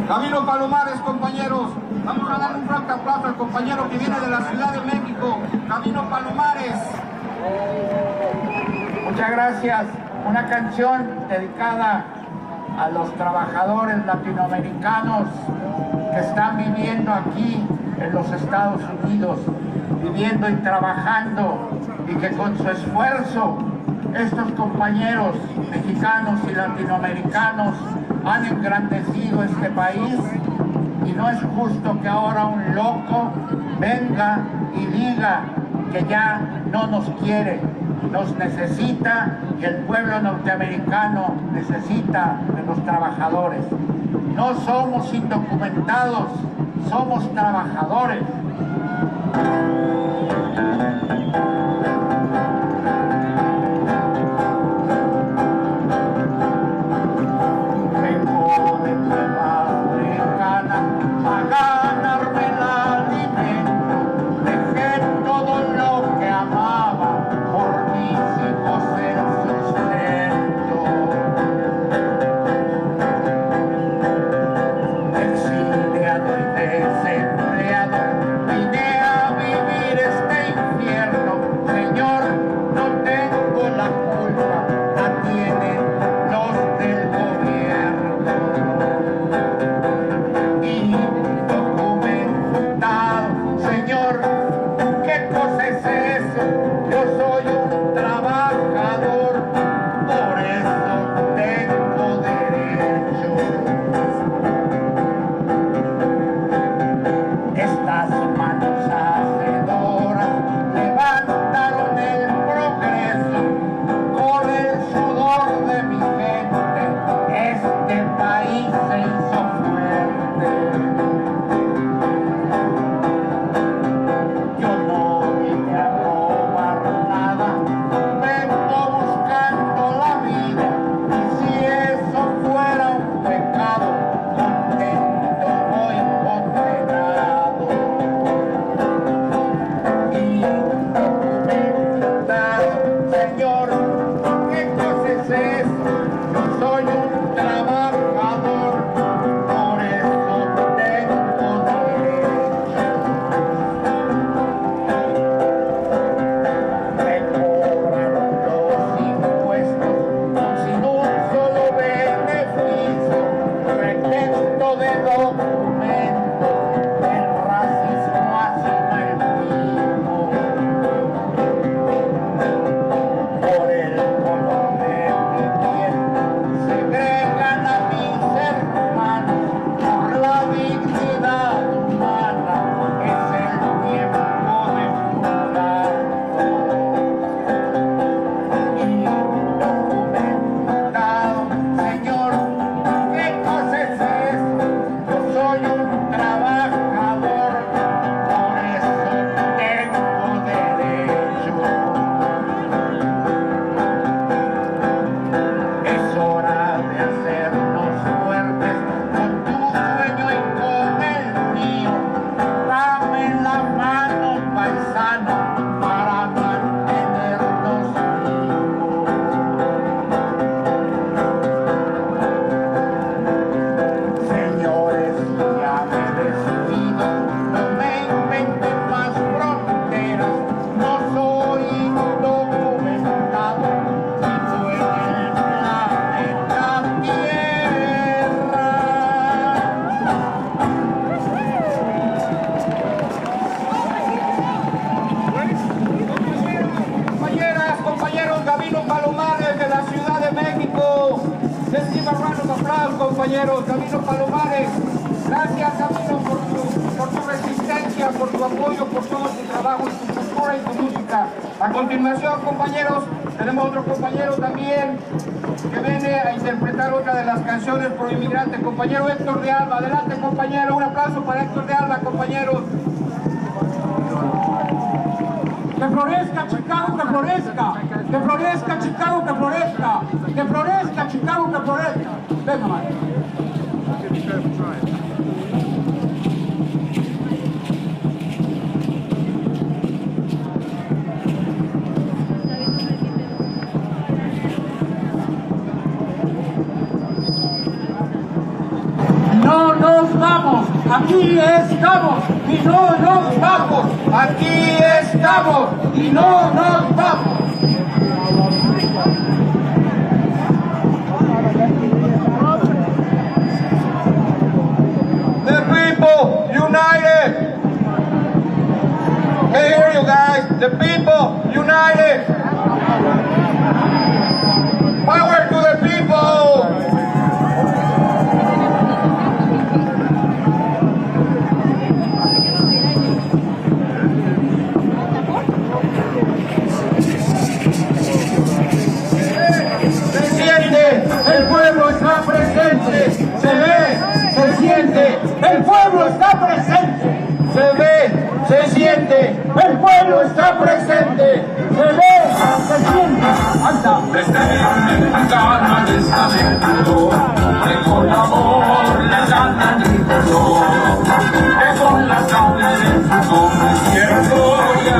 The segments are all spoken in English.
Camino Palomares, compañeros. Vamos a dar un fuerte aplauso al compañero que viene de la Ciudad de México. Camino Palomares. Muchas gracias. Una canción dedicada a los trabajadores latinoamericanos que están viviendo aquí en los Estados Unidos, viviendo y trabajando, y que con su esfuerzo estos compañeros mexicanos y latinoamericanos han engrandecido este país, y no es justo que ahora un loco venga y diga que ya no nos quiere, nos necesita, y el pueblo norteamericano necesita de los trabajadores. No somos indocumentados, somos trabajadores. al compañero Gabino Palomares. Gracias, Gabino, por tu resistencia, por tu apoyo, por todo tu trabajo, tu cultura y tu música. A continuación, compañeros, tenemos otro compañero también que viene a interpretar otra de las canciones pro inmigrante, compañero Héctor de Alba. Adelante, compañero, un aplauso para Héctor de Alba, compañeros. Que florezca Chicago, que florezca. Que florezca Chicago, que florezca. Que florezca Chicago, que florezca. Venga, man. No nos vamos, aquí estamos y no nos vamos, Aquí estamos y no nos vamos. The people united. I hear you guys. The people united. Power to the people. El pueblo está presente, se ve, se siente, el pueblo está presente, se ve, se siente, el pueblo está presente, se ve, se siente, anda. Desde Mexicana de estamento, que con amor le ganan el perdón, que con la sangre de sus hombres y gloria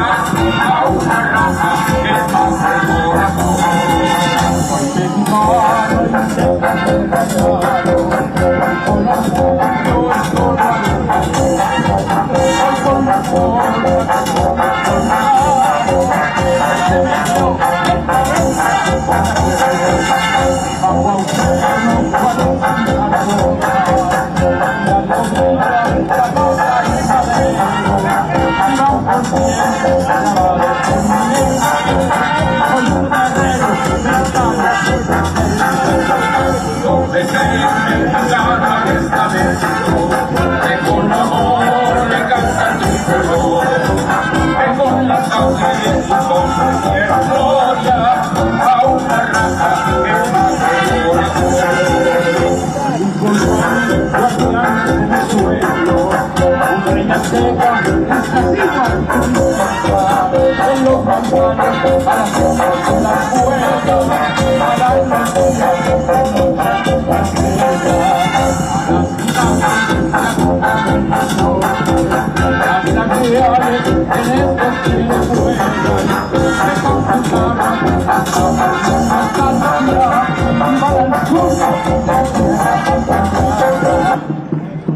a una raza que es más del corazón.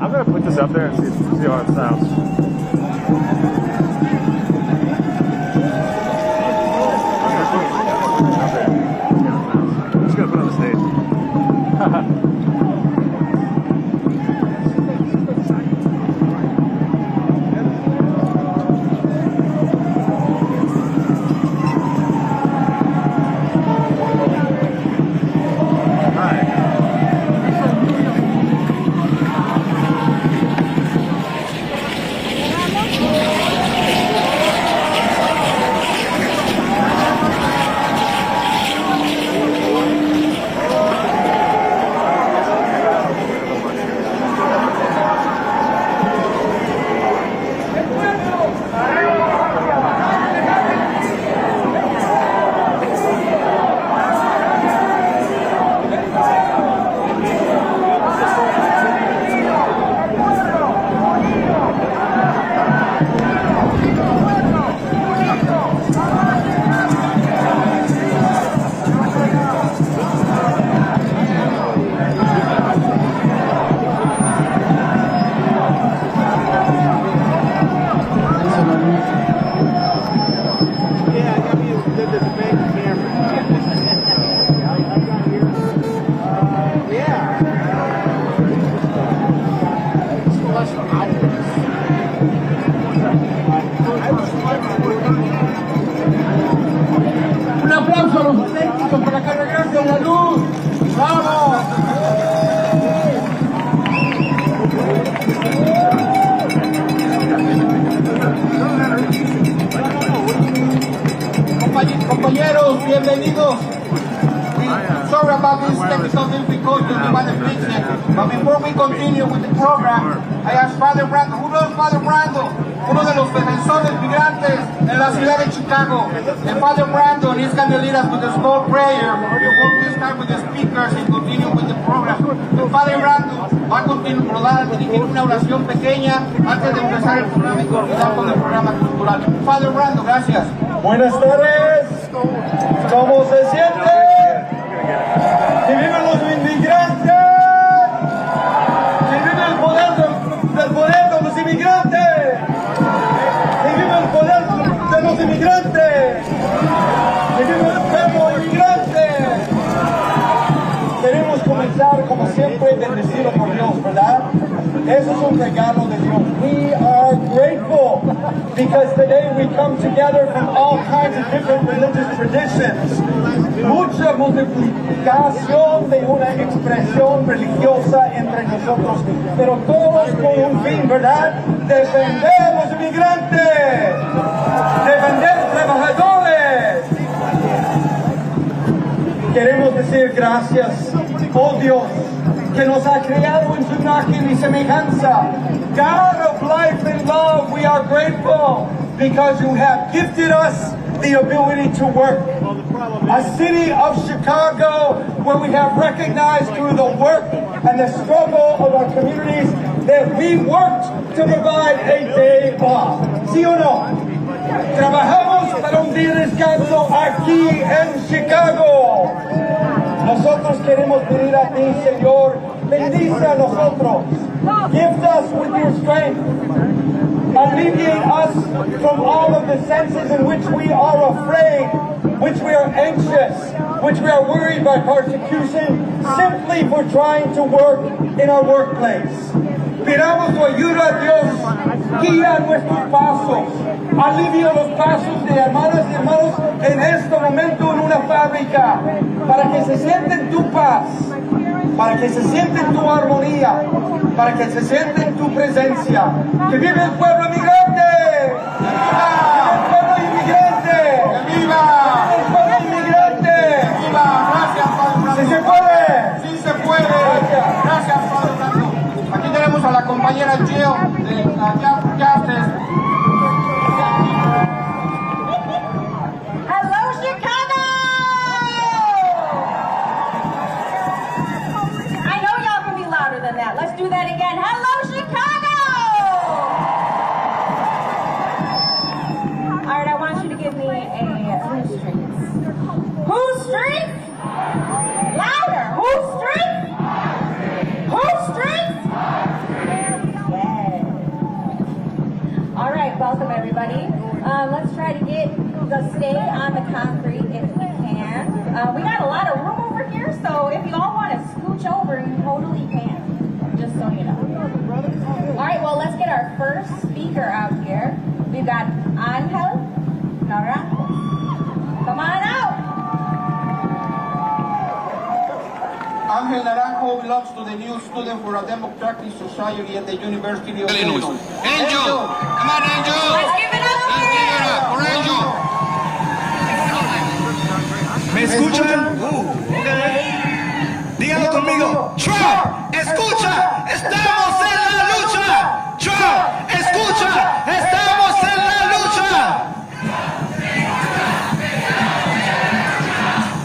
I'm going to put this up there and see how it sounds. I'm just going to put it on the stage. Vamos. compañeros, bienvenidos. Sorry about this technical difficulty about the fixing, but before we continue with the program, I asked Father Brando. Who knows Father Brando? Uno de los defensores migrantes en la ciudad de Chicago. And Father Brando, he's going to lead us with a small prayer before we start with the speakers and continue with the program. And Father Brando va a continuar a dirigir una oración pequeña antes de empezar el programa y continuar con el programa cultural. Father Brando, gracias. Buenas tardes, ¿cómo se siente? ¡Que viven los inmigrantes! ¡Que vive el poder de los inmigrantes! ¡Que vive el poder de los inmigrantes! ¡Que vive el pueblo inmigrante! Queremos comenzar, como siempre, bendecido por Dios, ¿verdad? Eso es un regalo de Dios. We are grateful because today we come together from all kinds of different religious traditions. Mucha multiplicación de una expresión religiosa entre nosotros, pero todos con un fin, ¿verdad? Defender a los inmigrantes, defender a los trabajadores. Queremos decir gracias, oh Dios, que nos ha creado en su imagen y semejanza. God of life and love, we are grateful because you have gifted us the ability to work. A city of Chicago where we have recognized through the work and the struggle of our communities that we worked to provide a day off. ¿Sí o no? Trabajamos para un día de descanso aquí en Chicago. Nosotros queremos pedir a ti, Señor, bendice a nosotros. Gift us with your strength. Alleviate us from all of the senses in which we are afraid, which we are anxious, which we are worried by persecution, simply for trying to work in our workplace. Pidamos tu ayuda, Dios. Guía nuestros pasos. Alivia los pasos de hermanas y hermanos en este momento en una fábrica, para que se sienten tu paz, para que se sienten tu armonía, para que se sienten tu presencia. ¡Que vive el pueblo inmigrante! ¡Viva! ¡El pueblo inmigrante! ¡Que viva! ¡El pueblo inmigrante! ¡Viva! Gracias, Padre Brando. ¡Sí se puede! ¡Sí se puede! Gracias, Padre Brando. Aquí tenemos a la compañera Jill de Justice. Hello, Chicago! I know y'all can be louder than that. Let's do that again. Hello, Chicago! All right, I want you to give me a whose streets? Whose streets? Louder! Whose streets? Whose streets? Yeah. All right, welcome everybody. Let's try to stay on the concrete if we can. We got a lot of room over here, so if you all want to scooch over, you totally can. Just so you know. All right, well, let's get our first speaker out here. We've got Angel Naranjo. Come on out. Angel Naranjo belongs to the new Student for a Democratic Society at the University of Illinois. Angel! Come on, Angel! Let's give it up. Let's give it up for Angel! ¿Me escuchan? Díganlo conmigo. Trump, escucha, estamos en la lucha. Trump, escucha, estamos en la lucha.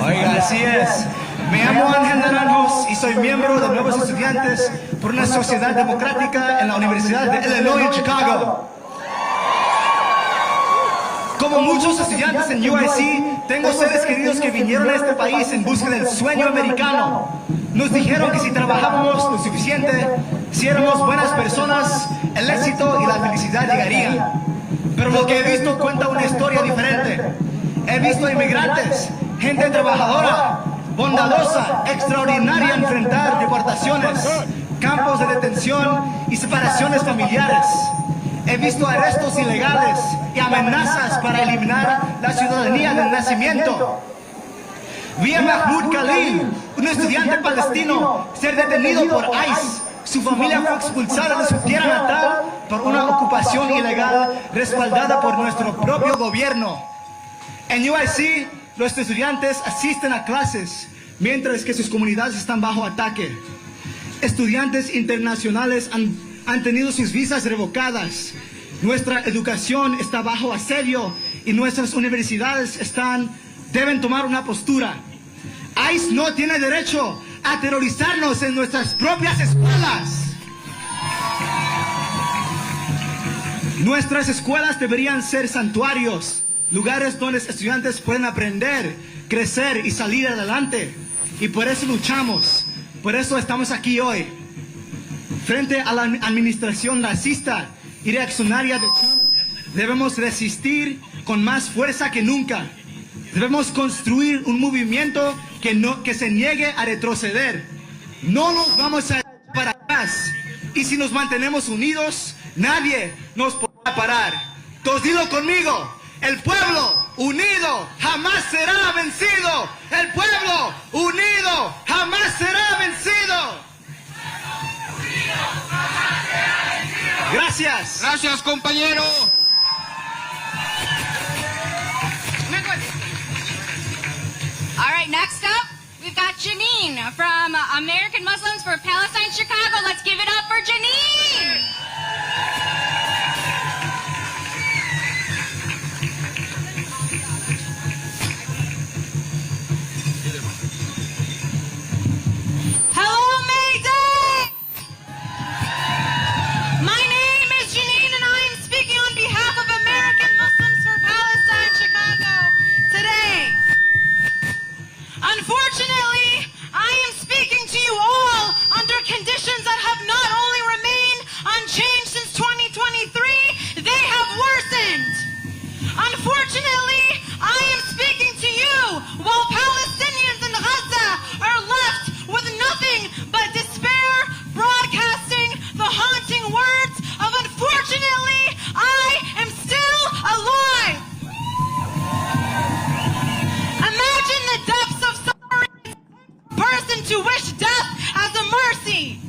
Oiga, así es. Me llamo Ángel Naranjos y soy miembro de Nuevos Estudiantes por una Sociedad Democrática en la Universidad de Illinois en Chicago. Como muchos estudiantes en UIC, tengo seres queridos que vinieron a este país en busca del sueño americano. Nos dijeron que si trabajábamos lo suficiente, si éramos buenas personas, el éxito y la felicidad llegarían. Pero lo que he visto cuenta una historia diferente. He visto inmigrantes, gente trabajadora, bondadosa, extraordinaria enfrentar deportaciones, campos de detención y separaciones familiares. He visto arrestos ilegales y amenazas para eliminar la ciudadanía del nacimiento. Vi a Mahmoud Khalil, un estudiante palestino, ser detenido por ICE. Su familia fue expulsada de su tierra natal por una ocupación ilegal respaldada por nuestro propio gobierno. En UIC los estudiantes asisten a clases, mientras que sus comunidades están bajo ataque. Estudiantes internacionales han tenido sus visas revocadas. Nuestra educación está bajo asedio y nuestras universidades deben tomar una postura. ICE no tiene derecho a aterrorizarnos en nuestras propias escuelas. Nuestras escuelas deberían ser santuarios, lugares donde estudiantes pueden aprender, crecer y salir adelante. Y por eso luchamos, por eso estamos aquí hoy. Frente a la administración racista y reaccionaria de Trump, debemos resistir con más fuerza que nunca. Debemos construir un movimiento que se niegue a retroceder. No nos vamos a echar para atrás. Y si nos mantenemos unidos, nadie nos podrá parar. Todos dilo conmigo. El pueblo unido jamás será vencido. El pueblo unido jamás será vencido. Gracias. Gracias, compañero. All right, next up, we've got Janine from American Muslims for Palestine, Chicago. Let's give it up for Janine. Hello, Mayday! My name is Janine, and I am speaking on behalf of American Muslims for Palestine, Chicago today. Unfortunately, I am speaking to you all under conditions that have not only remained unchanged since 2023, they have worsened. Unfortunately, I am speaking to you while Palestinians in Gaza are left with nothing but despair, broadcasting the haunting words of "unfortunately, I am still alive." Imagine the depths of suffering person to wish death as a mercy.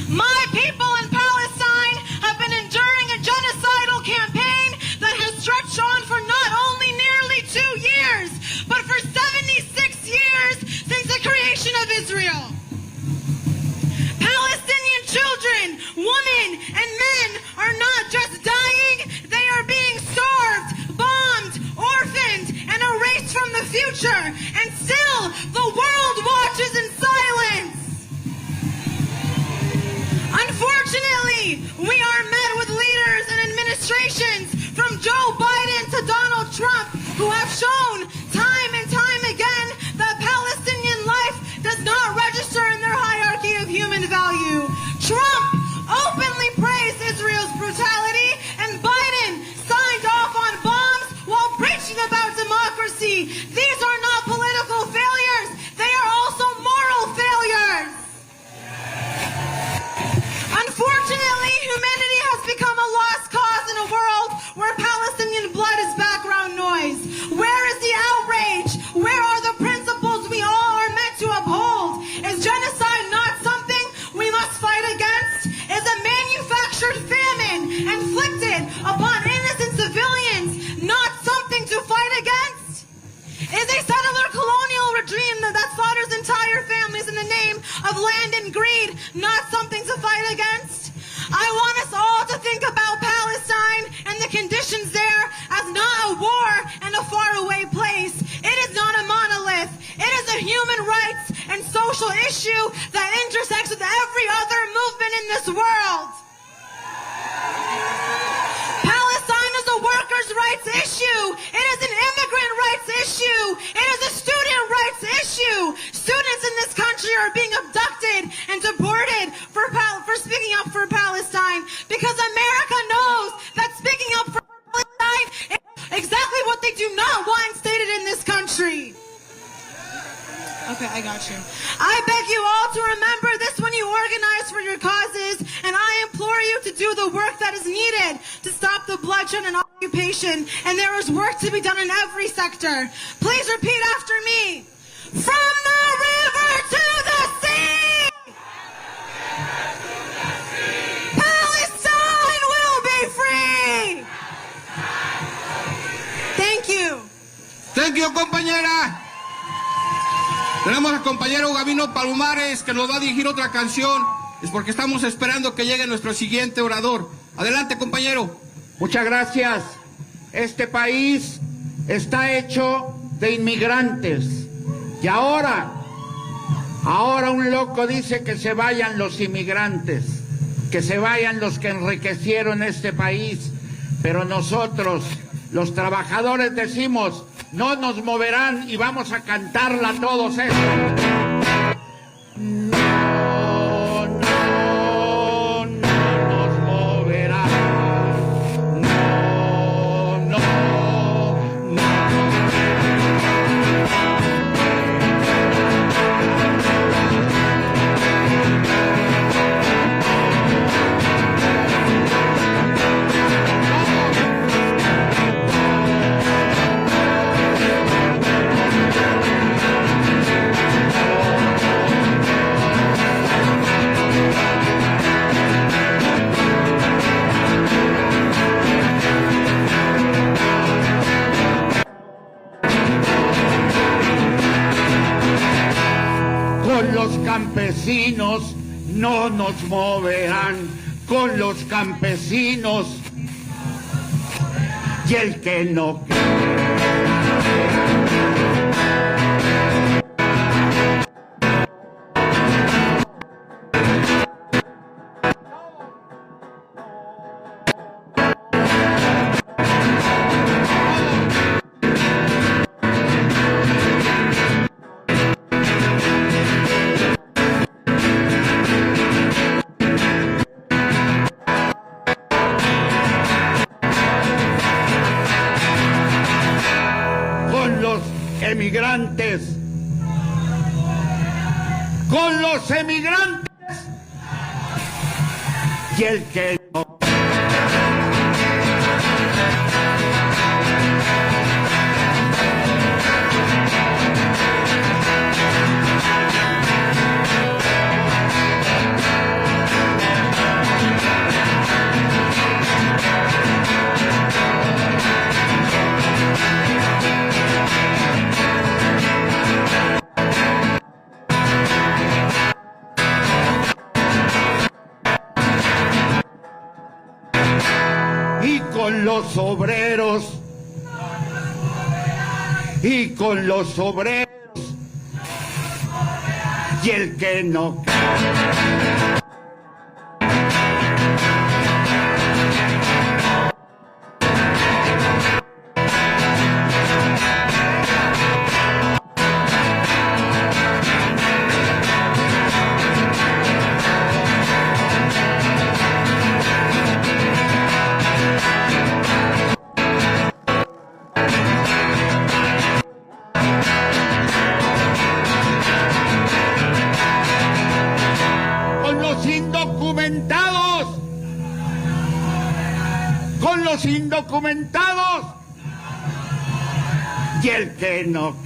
My people in Palestine have been enduring a genocidal campaign that has stretched on for not only nearly 2 years, but for 76 years since the creation of Israel. Palestinian children, women, and men are not just dying, they are being starved, bombed, orphaned, and erased from the future. And still, the world watches in silence. Unfortunately, we are met with leaders and administrations from Joe Biden to Donald Trump who have shown time and time again that Palestinian life does not register in their hierarchy of human value. Trump openly praised Israel's brutality, and Biden signed off on bombs while preaching about democracy. These are not political failures, they are also moral failures. Unfortunately, humanity has become a lost cause in a world where Palestinian blood is background noise. Where is the outrage? Where are the principles we all are meant to uphold? Is genocide not something we must fight against? Is a manufactured famine inflicted upon innocent civilians not something to fight against? Is a settler colonial regime that slaughters entire families in the name of land and greed not something to fight against? I want us all to think about Palestine and the conditions there as not a war and a faraway place. It is not a monolith. It is a human rights and social issue that intersects with every other movement in this world. Palestine is a workers' rights issue. It is an immigrant rights issue. It is a student rights issue. Students in this country are being abducted and deported for speaking up for Palestine because America knows that speaking up for Palestine is exactly what they do not want stated in this country. Okay, I got you. I beg you all to remember this when you organize for your causes, and I implore you to do the work that is needed to stop the bloodshed and occupation, and there is work to be done in every sector. Please repeat after me. From the river to the sea! Palestine will be free! Thank you. Thank you, compañera. Tenemos al compañero Gabino Palomares que nos va a dirigir otra canción. Es porque estamos esperando que llegue nuestro siguiente orador. Adelante, compañero. Muchas gracias. Este país está hecho de inmigrantes. Y ahora un loco dice que se vayan los inmigrantes, que se vayan los que enriquecieron este país. Pero nosotros, los trabajadores, decimos, no nos moverán y vamos a cantarla a todos esto. Campesinos no nos moverán, con los campesinos y el que no emigrantes, con los emigrantes y el que no. Con los obreros y con los obreros y el que no. Con los indocumentados y el que no.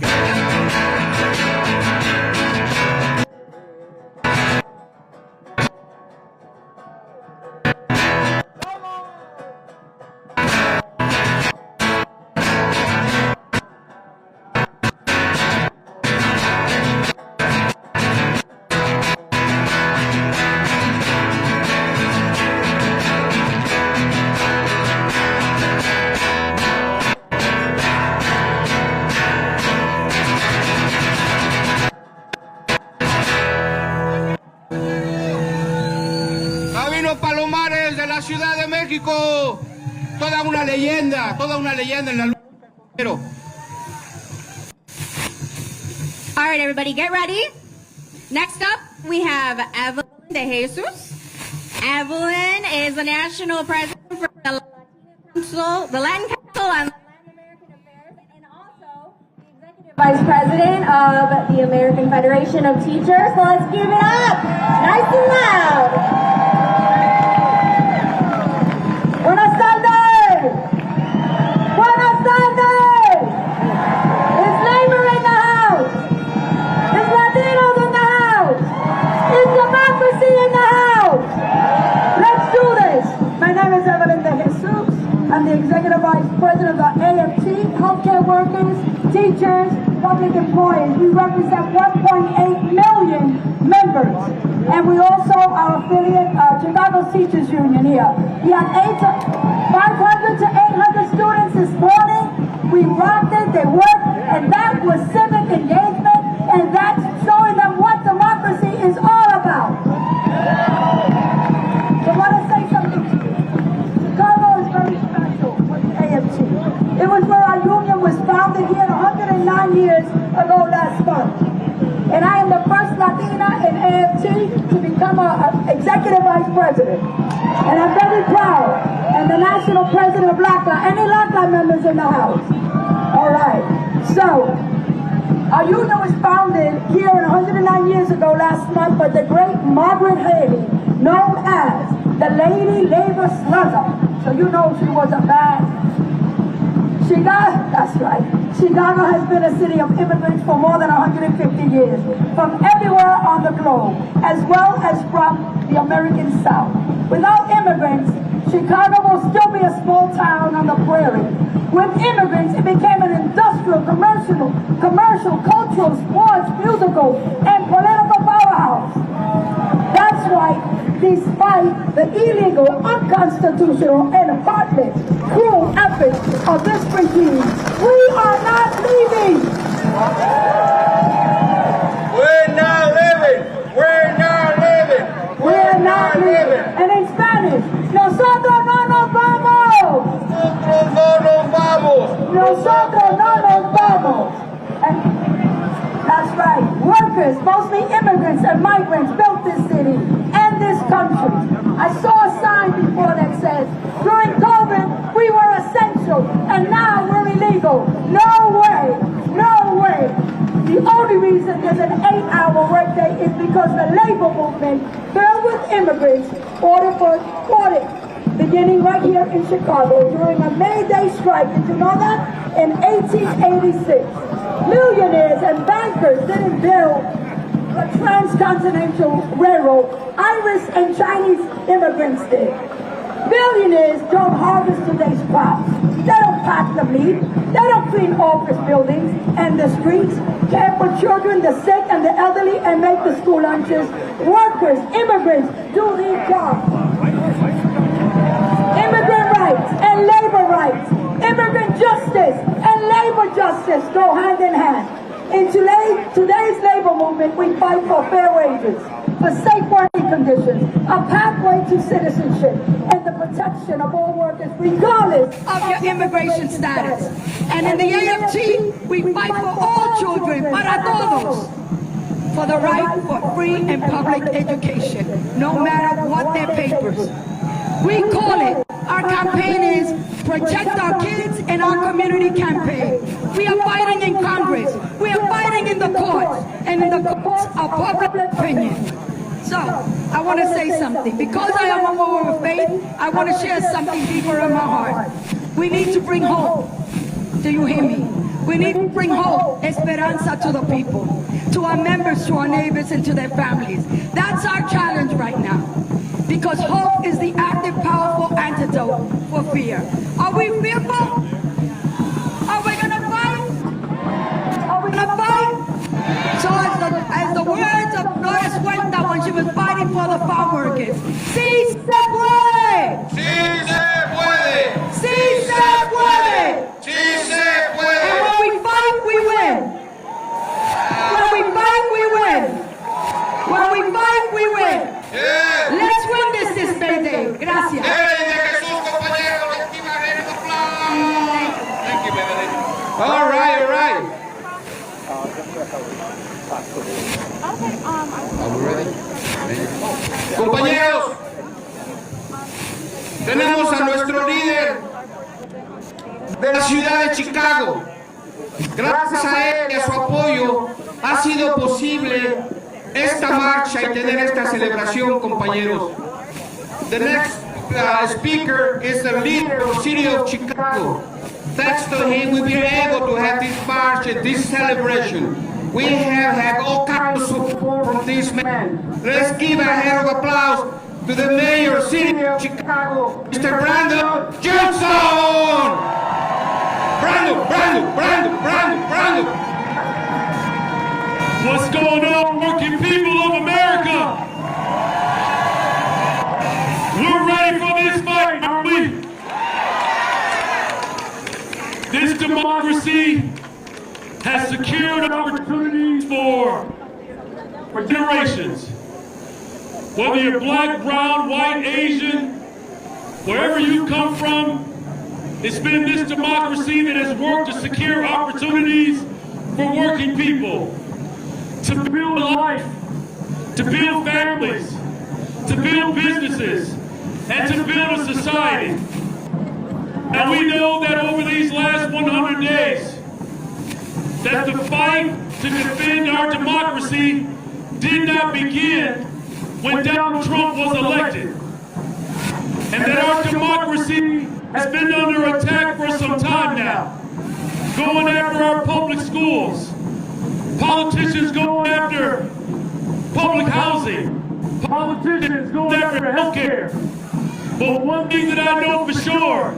Palomares de la Ciudad de México, toda una leyenda en la lucha. All right, everybody, get ready. Next up, we have Evelyn de Jesus. Evelyn is the national president for the Latin Council on Latin American Affairs, and also the executive vice president of the American Federation of Teachers. So let's give it up, nice and loud. Buenas tardes! Buenas tardes! It's labor in the house! It's Latinos in the house! It's democracy in the house! Let's do this! My name is Evelyn de Jesus. I'm the Executive Vice President of the AFT, Healthcare Workers, Teachers, teachers, public employees. We represent 1.8 million members. And we also are affiliate, Chicago Teachers Union here. We had 500 to 800 students this morning. We rocked it, they worked, and that was civic engagement, and that's showing them what democracy is all about. So I want to say something to you. Chicago is very special with AFT. It was where our union was founded here 109 years ago last month. And I am the first Latina in AFT to become an executive vice president. And I'm very proud. And the national president of LACLA. Any LACLA members in the house? All right. So, our union was founded here 109 years ago last month by the great Margaret Haley, known as the Lady Labor Slugger. So you know she was a bad. That's right. Chicago has been a city of immigrants for more than 150 years, from everywhere on the globe, as well as from the American South. Without immigrants, Chicago will still be a small town on the prairie. With immigrants, it became an industrial, commercial, cultural, sports, musical, and political powerhouse. That's why, despite the illegal, unconstitutional, and heartless, cruel efforts of this regime, we are not leaving. We're not leaving. We're not leaving. We're not leaving. And in Spanish, nosotros no nos vamos. Nosotros no nos vamos. Nosotros no nos vamos. And that's right. Workers, mostly immigrants and migrants, built this city and this country. I saw a sign before that says, during COVID, we were essential, and now we're illegal. No way. No way. The only reason there's an 8-hour workday is because the labor movement, filled with immigrants, fought it, beginning right here in Chicago during a May Day strike. Did you know that? In 1886. Millionaires and bankers didn't build the transcontinental railroad. Irish and Chinese immigrants did. Billionaires don't harvest today's crops. They don't pack the meat. They don't clean office buildings and the streets, care for children, the sick, and the elderly, and make the school lunches. Workers, immigrants, do these jobs. Immigrant rights and labor rights, immigrant justice and labor justice go hand in hand. In today's labor movement, we fight for fair wages, for safe working conditions, a pathway to citizenship, and the protection of all workers, regardless of your immigration status. And in the AFT, we fight for all children, para todos, for the right for free and public education, no matter what their papers. We call it, our campaign is Protect Our Kids and Our Community Campaign. We are fighting in Congress, we are fighting in the courts, and in the courts of public opinion. So, I want to say something. Because I am a woman of faith, I want to share something deeper in my heart. We need to bring hope. Do you hear me? We need to bring hope, esperanza to the people, to our members, to our neighbors, and to their families. That's our challenge right now. Because hope is the active, powerful antidote for fear. Are we fearful? Are we going to fight? Are we going to fight? So as the words of Flores Huerta when she was fighting for the farm workers, ¡Sí se puede! ¡Sí se puede! ¡Sí se puede! ¡Sí se puede! And when we fight, we win. When we fight, we win. When we fight, we win. Yeah. Let's win this May Day. Gracias. Thank you, baby. All right. Are we ready? Compañeros, tenemos a nuestro líder de la ciudad de Chicago. Gracias a él y a su apoyo ha sido posible esta marcha y tener esta celebración, compañeros. The next speaker is the leader of the city of Chicago. Thanks to him, we've been able to have this march and this celebration. We have had all kinds of support from these men. Let's give a hand of applause to the mayor of the city of Chicago, Mr. Brandon Johnson. Brando. What's going on, working people of America? We're ready for this fight, aren't we? This democracy has secured opportunities for generations. Whether you're black, brown, white, Asian, wherever you come from, it's been this democracy that has worked to secure opportunities for working people to build a life, to build families, to build businesses, and to build a society. And we know that over these last 100 days, that the fight to defend our democracy did not begin when Donald Trump was elected. And that our democracy has been under attack for some time now. Going after our public schools, politicians going after public housing, politicians going after health care. But one thing that I know for sure,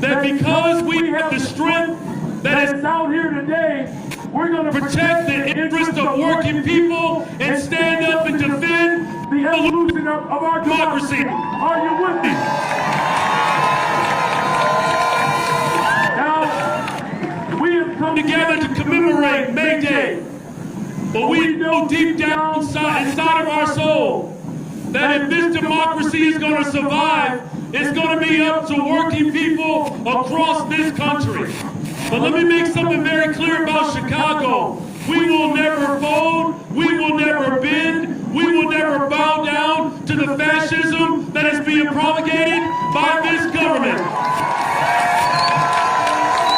that because we have the strength that is out here today, we're going to protect the interests of working people and stand up and defend the evolution of our democracy. Are you with me? Now, we have come together to commemorate May Day, but we know deep down inside of our soul that if this democracy is going to survive, it's going to be up to working people across this country. But let me make something very clear about Chicago. We will never fold, we will never bend, we will never bow down to the fascism that is being propagated by this government.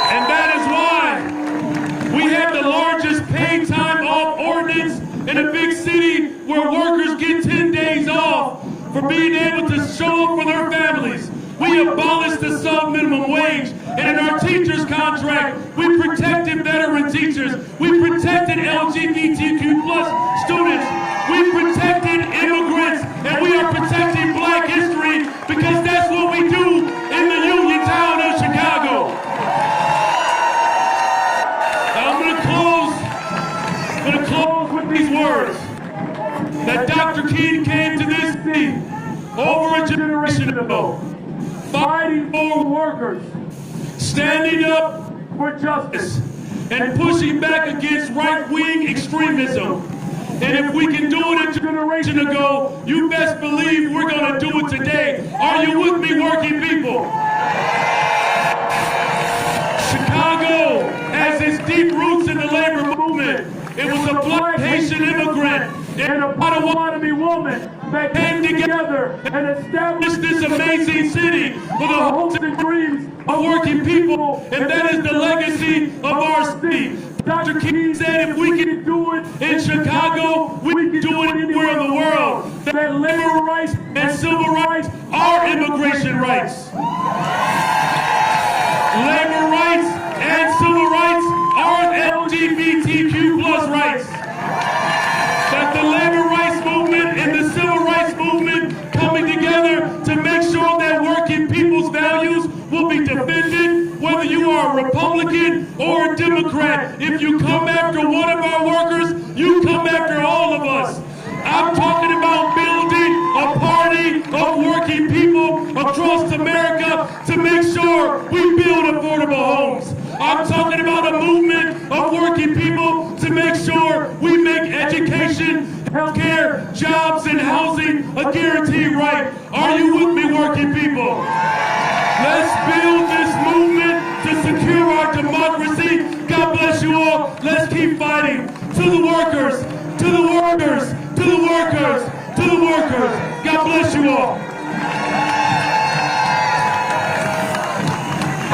And that is why we have the largest paid time off ordinance in a big city where workers get 10 days off for being able to show up for their families. We abolished the sub-minimum wage, and in our teachers' contract, we protected veteran teachers. We protected LGBTQ+ students. We protected immigrants, and we are protecting black history because that's what we do in the Union town of Chicago. Now I'm going to close with these words. That Dr. King came to this city over a generation ago, fighting for workers, standing up for justice, and pushing back against right-wing extremism. And if we can do it a generation ago, you best believe we're going to do it today. Are you with me, working people? Chicago has its deep roots in the labor movement. It was a black Haitian immigrant and a Potawatomi woman that came together and established this amazing city for the hopes and dreams of working people, and that is the legacy of our city. Dr. King said if we can do it in Chicago, we can do it anywhere in the world. That labor rights and civil rights are immigration rights. Labor rights and civil rights are LGBTQ+ rights. That the labor rights movement and the civil rights movement coming together to make sure that working people's values will be defended, whether you are a Republican or a Democrat. If you come after one of our workers, you come after all of us. I'm talking about building a party of working people across America to make sure we build affordable homes. I'm talking about a movement of working people to make sure we make education, healthcare, jobs, and housing a guaranteed right. Are you with me, working people? Let's build this movement to secure our democracy. God bless you all. Let's keep fighting. To the workers, to the workers, to the workers, to the workers. God bless you all.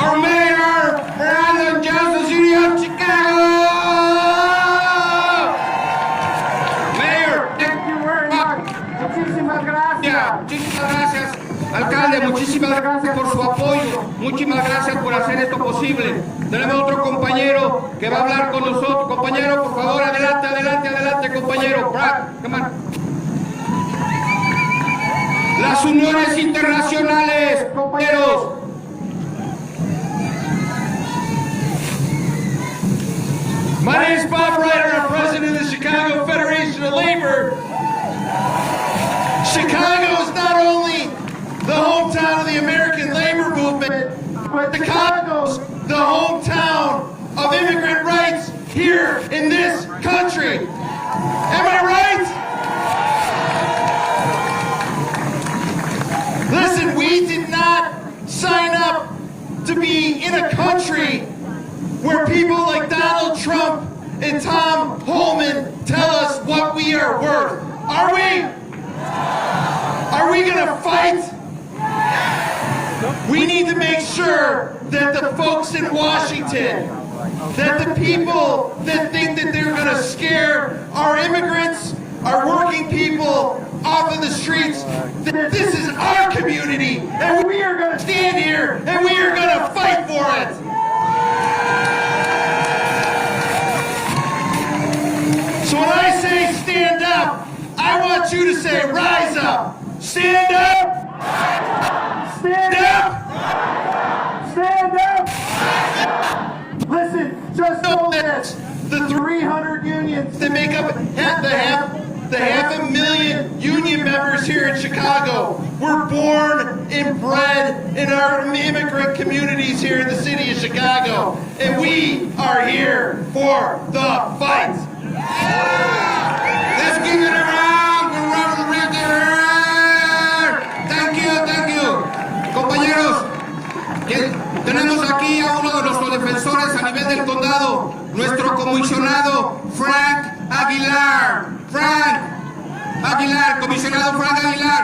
Our mayor, Brandon Johnson, City of Chicago. Mayor, Thank you very much. Muchísimas gracias. muchísimas gracias. Alcalde, muchísimas gracias por su apoyo. Muchísimas gracias por hacer esto posible. Tenemos otro compañero que va a hablar con nosotros. Compañero, por favor, adelante, adelante, adelante, compañero. Brad, come on. Las uniones internacionales, compañeros. My name is Bob Ryder. I'm president of the Chicago Federation of Labor. Chicago is not only the hometown of the American labor movement, but Chicago's the hometown of immigrant rights here in this country. Am I right? Listen, we did not sign up to be in a country where people like Donald Trump and Tom Holman tell us what we are worth. Are we? Are we going to fight? We need to make sure that the folks in Washington, that the people that think that they're going to scare our immigrants, our working people off of the streets, that this is our community, and we are going to stand here and we are going to fight for it. So when I say stand up, I want you to say rise up. Stand up. Stand up. Stand up. Listen, just know this. The 300 unions that make up the half a million union members here in Chicago were born and bred in our immigrant communities here in the city of Chicago. And we are here for the fight. Let's give it a round. Thank you. Compañeros, tenemos aquí a uno de nuestros defensores a nivel del condado, nuestro comisionado Frank Aguilar. Comisionado Frank Aguilar.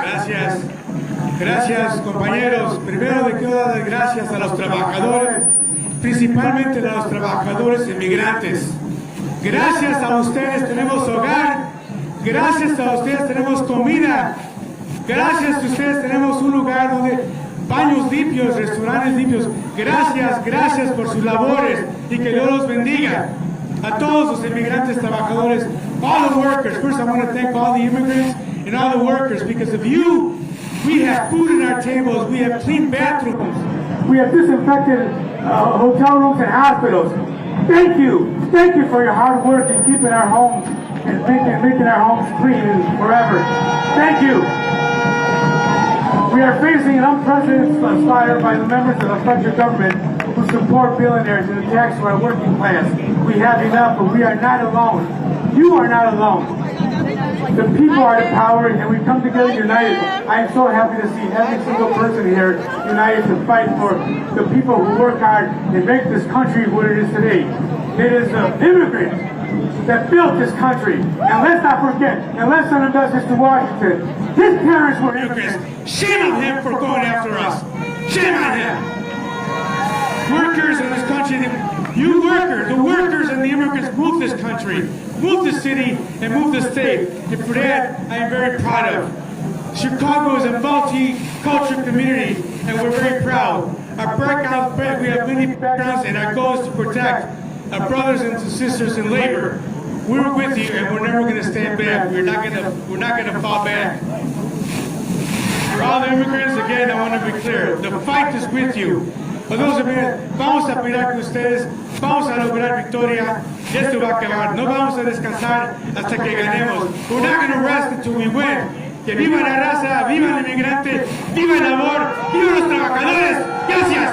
Gracias, compañeros. Primero de quiero dar las gracias a los trabajadores, principalmente a los trabajadores inmigrantes. Gracias a ustedes tenemos hogar, gracias a ustedes tenemos comida, gracias a ustedes tenemos un lugar donde baños limpios, restaurantes limpios. Gracias por sus labores y que Dios los bendiga. A todos los inmigrantes trabajadores, all the workers. First, I want to thank all the immigrants and all the workers, because of you, we have food in our tables, we have clean bathrooms, we have disinfected hotel rooms and hospitals. Thank you for your hard work in keeping our homes and making our homes clean forever. Thank you. We are facing an unprecedented fire by the members of the federal government who support billionaires and attacks to our working class. We have enough, but we are not alone. You are not alone. The people are the power, and we come together united. I am so happy to see every single person here united to fight for the people who work hard and make this country what it is today. It is the immigrants that built this country. And let's not forget, and let's not does this to Washington. His parents were immigrants. Shame on him for going after us. Shame on him. Workers in this country, the workers and the immigrants moved this country, moved the city, and moved the state. And for that, I am very proud of. Chicago is a multicultural community, and we're very proud. We have many backgrounds, and our goal is to protect our brothers and sisters in labor. We're with you, and we're never going to stand back. We're not going to fall back. For all the immigrants, again, I want to be clear. The fight is with you. Vamos a pelear con ustedes, vamos a lograr victoria, y esto va a acabar. No vamos a descansar hasta que ganemos. We're not going to rest until we win. Que viva la raza, viva el inmigrante, viva el labor, viva los trabajadores. Gracias.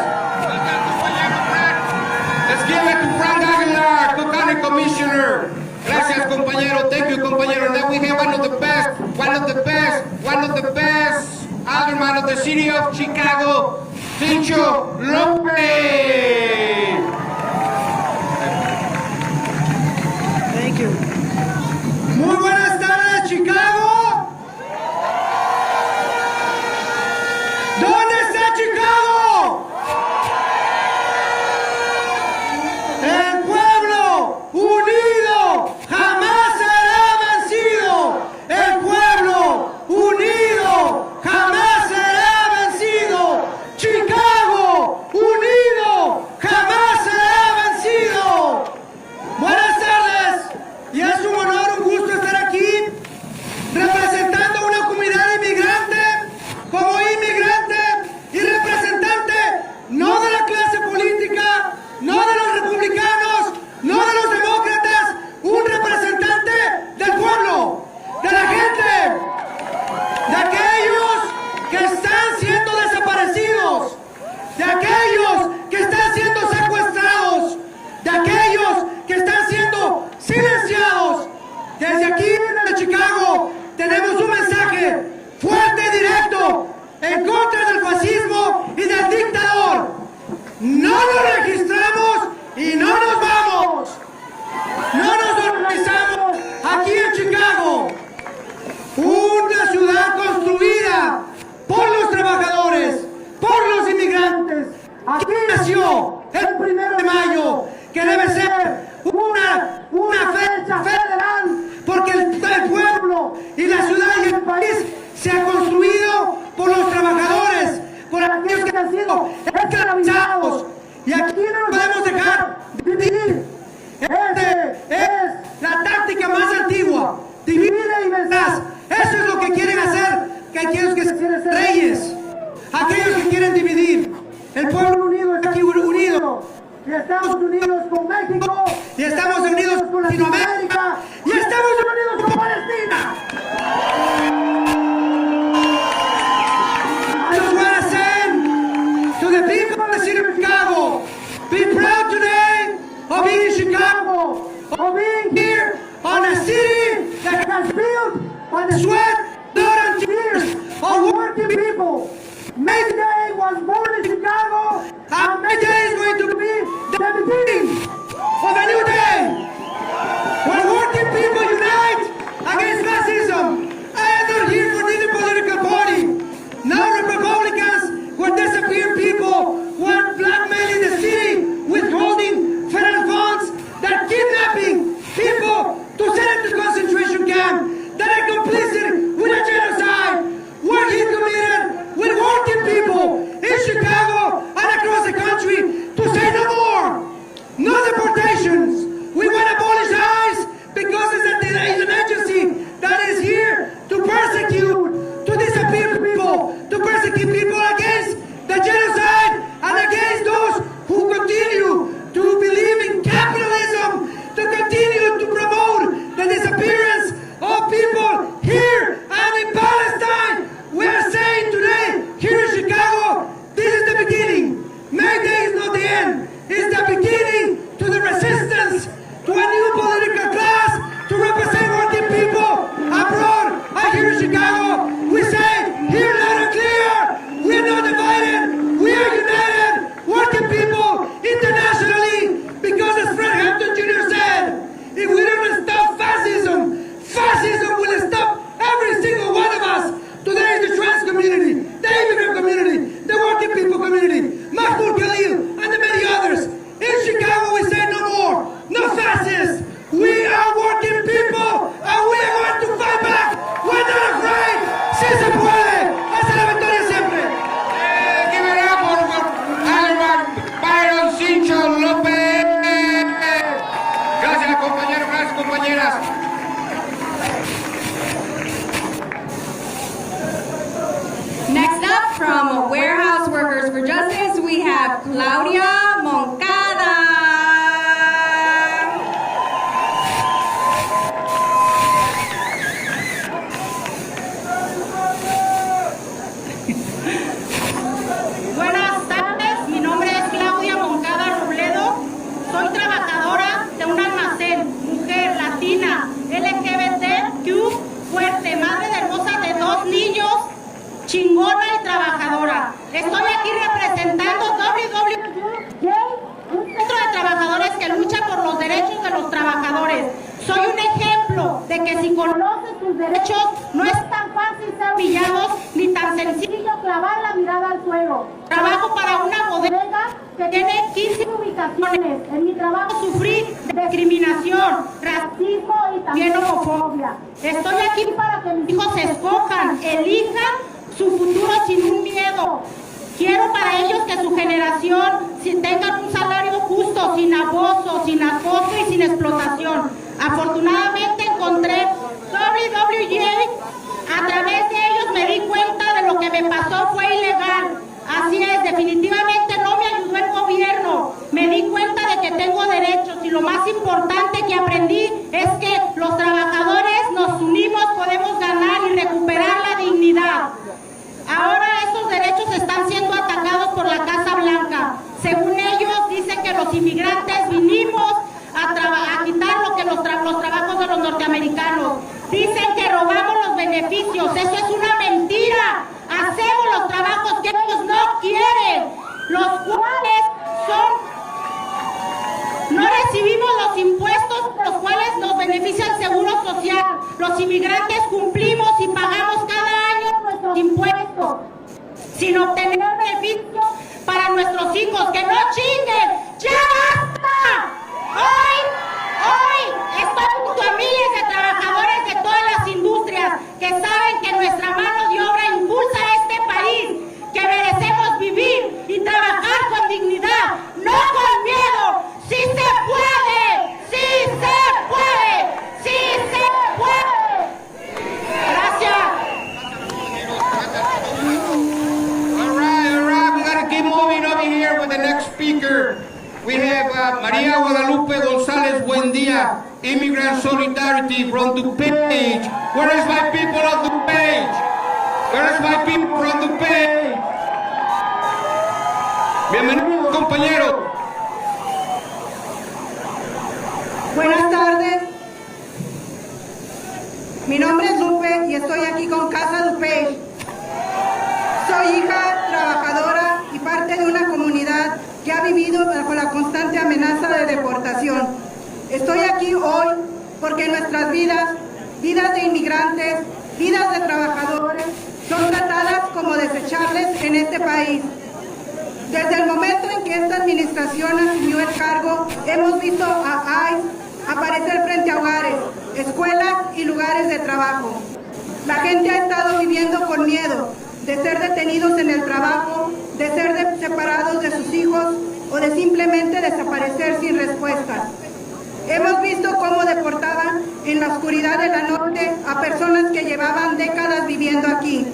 Let's give it to Frank Aguilar, County Commissioner. Gracias, compañero. Thank you, compañero. And then we have one of the best alderman of the city of Chicago, Pincho López. Thank you. Muy buenas tardes, Chicago. ¿Dónde está Chicago? El pueblo unido jamás será vencido. El pueblo unido jamás será vencido. Chicago unido jamás será vencido. Buenas tardes. Y es un honor, un lucha federal, porque el pueblo y la ciudad y el país se ha construido por los trabajadores, por aquellos que han sido esclavizados. Y aquí no nos podemos dejar dividir. Esta es la táctica más antigua. Divide y vencerás. Eso es lo que quieren hacer aquellos que quieren ser reyes, aquellos que quieren dividir. El pueblo unido está aquí unido. Y estamos unidos con México. Y estamos unidos con Latinoamérica. Y estamos unidos con Palestina. I just want to send to the people of the city of Chicago, be proud today of being in Chicago, of being here on a city that has built by the sweat, blood, and tears of working people. May Day was born in Chicago, and May Day is going to be the beginning of a new day. When working people unite against racism, I am not here for neither political party. Now the Republicans were disappearing people, were blackmailing the city, withholding federal funds, that kidnapping people to send them to concentration camp, that are complicit with a genocide. We're here committed with working people in Chicago and across the country to say no more, no deportations. We want to abolish ICE because it's an agency that is here to persecute, to disappear people, to persecute people against the genocide and against those who continue to believe in capitalism, to continue to promote the disappearance of people here and in Palestine. We are saying today, here in Chicago, this is the beginning. May Day is not the end. It's the beginning to the resistance to a new political class to represent working people abroad and here in Chicago. We say, here loud and clear, we are not divided, we are united, working people internationally, because as Fred Hampton Jr. said, if we don't stop fascism, fascism will stop every single one of us. Today is the trans community, the immigrant community, the working people community, Mahmoud Khalil, and the many others. In Chicago we say no more, no fascists. We are working people and we are going to fight back. We're not afraid. Si se puede. Hasta la victoria siempre. Give it up for Alban Byron Cincho López. Gracias compañeros, gracias compañeras. Next up, from Warehouse Workers for Justice, we have Claudia Moncada. Buenas tardes, mi nombre es Claudia Moncada Robledo. Soy trabajadora de un almacén, mujer, latina, LGBTQ, fuerte, madre de hermosa de 2 niños, chingona y trabajadora. Estoy aquí representando WWJ, un centro de trabajadores que lucha por los derechos de los trabajadores. Soy un ejemplo de que si conoces tus derechos, no es tan fácil ser humillados ni tan sencillo clavar la mirada al suelo. Trabajo para una bodega que tiene 15 ubicaciones. En mi trabajo sufrí discriminación, racismo y también homofobia. Estoy aquí para que mis hijos escojan, elijan su futuro sin un miedo. Quiero para ellos que su generación tengan un salario justo, sin abuso, sin acoso y sin explotación. Afortunadamente encontré WWJ. A través de ellos me di cuenta de lo que me pasó fue ilegal. Así es, definitivamente no me ayudó el gobierno. Me di cuenta de que tengo derechos y lo más importante que aprendí es que los trabajadores nos unimos, podemos ganar y recuperar la dignidad. Ahora esos derechos están siendo atacados por la Casa Blanca. Según ellos, dicen que los inmigrantes vinimos a quitar lo que los trabajos de los norteamericanos. Dicen que robamos los beneficios. Eso es una mentira. Hacemos los trabajos que ellos no quieren, los cuales no recibimos los impuestos, los cuales nos beneficia el Seguro Social. Los inmigrantes cumplimos y pagamos cada año nuestros impuestos, sin obtener beneficios para nuestros hijos. ¡Que no chinguen! ¡Ya basta! Hoy estoy junto a de trabajadores de todas las industrias que saben que nuestra mano de obra impulsa a este país, que merecemos vivir y trabajar con dignidad, no con miedo. ¡Sí se puede! ¡Sí se puede! ¡Sí se puede! Gracias. All right, we gotta keep moving over here with the next speaker. We have Maria Guadalupe González Buendía, Immigrant Solidarity from DuPage. Where is my people of DuPage? Where is my people from DuPage? Bienvenidos, compañeros. Buenas tardes. Mi nombre es Lupe y estoy aquí con Casa DuPage. Soy hija, trabajadora y parte de una comunidad que ha vivido bajo la constante amenaza de deportación. Estoy aquí hoy porque nuestras vidas, vidas de inmigrantes, vidas de trabajadores, son tratadas como desechables en este país. Desde el momento en que esta administración asumió el cargo, hemos visto a ICE aparecer frente a hogares, escuelas y lugares de trabajo. La gente ha estado viviendo con miedo de ser detenidos en el trabajo, de ser separados de sus hijos o de simplemente desaparecer sin respuesta. Hemos visto cómo deportaban en la oscuridad de la noche a personas que llevaban décadas viviendo aquí,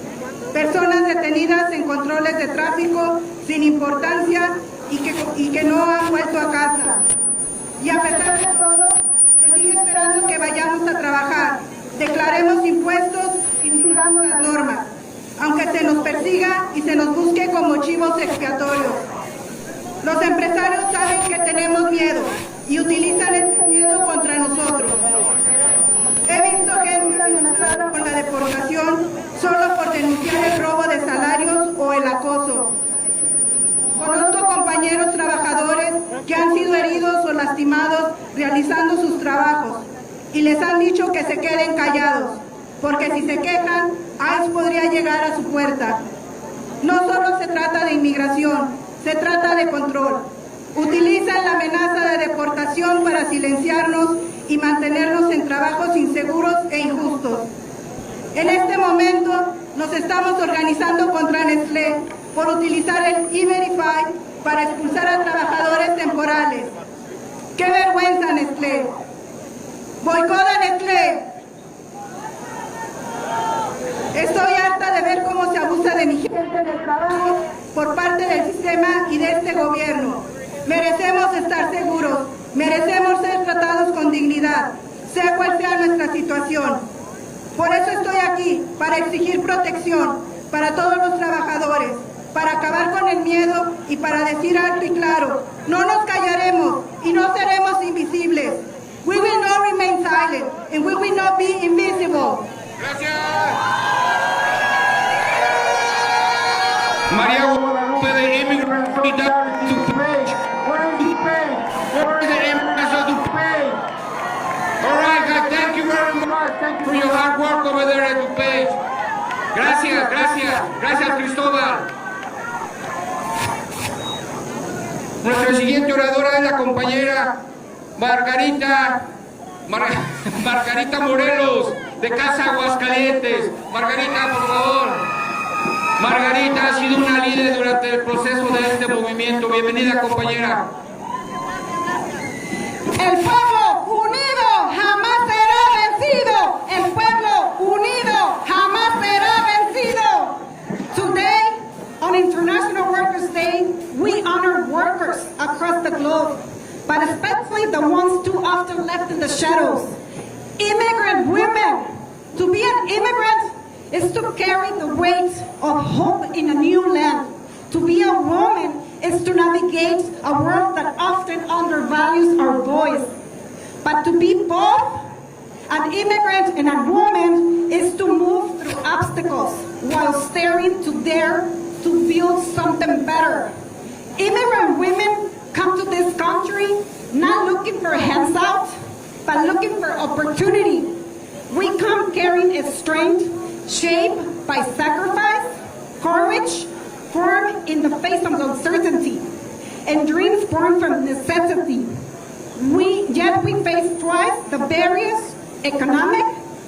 personas detenidas en controles de tráfico sin importancia y que no han vuelto a casa. Y a pesar de todo, se sigue esperando que vayamos a trabajar, declaremos impuestos y sigamos las normas, aunque se nos persiga y se nos busque como chivos expiatorios. Los empresarios saben que tenemos miedo y utilizan este miedo contra nosotros. He visto gente amenazada con la deportación solo por denunciar el robo de salarios o el acoso. Conozco compañeros trabajadores que han sido heridos o lastimados realizando sus trabajos y les han dicho que se queden callados, porque si se quejan, ICE podría llegar a su puerta. No solo se trata de inmigración, se trata de control. Utilizan la amenaza de deportación para silenciarnos y mantenernos en trabajos inseguros e injustos. En este momento nos estamos organizando contra Nestlé por utilizar el E-Verify para expulsar a trabajadores temporales. ¡Qué vergüenza, Nestlé! ¡Boicota, Nestlé! Estoy harta de ver cómo se abusa de mi gente en el trabajo por parte del sistema y de este gobierno. Merecemos estar seguros, merecemos ser tratados con dignidad, sea cual sea nuestra situación. Por eso estoy aquí, para exigir protección para todos los trabajadores, para acabar con el miedo y para decir alto y claro, no nos callaremos y no seremos invisibles. We will not remain silent and we will not be invisible. Gracias. María Guadalupe de Immigrant Solidarity to DuPage. Where is DuPage? Where is the immigrants of DuPage? All right, guys, thank you very much for your hard work over there at DuPage. Gracias, gracias, gracias, Cristóbal. Nuestra siguiente oradora es la compañera Margarita Morelos, de Casa Aguascalientes. Margarita, por favor. Margarita ha sido una líder durante el proceso de este movimiento. Bienvenida, compañera. El pueblo unido jamás será vencido. El pueblo unido jamás será vencido. Today, on International Workers' Day, we honor workers across the globe, but especially the ones too often left in the shadows. Immigrant women. To be an immigrant is to carry the weight of hope in a new land. To be a woman is to navigate a world that often undervalues our voice. But to be both an immigrant and a woman is to move through obstacles while staring to dare to build something better. Immigrant women come to this country not looking for hands-out, but looking for opportunity. We come carrying a strength shaped by sacrifice, courage, firm in the face of uncertainty, and dreams born from necessity. Yet we face twice the barriers economic,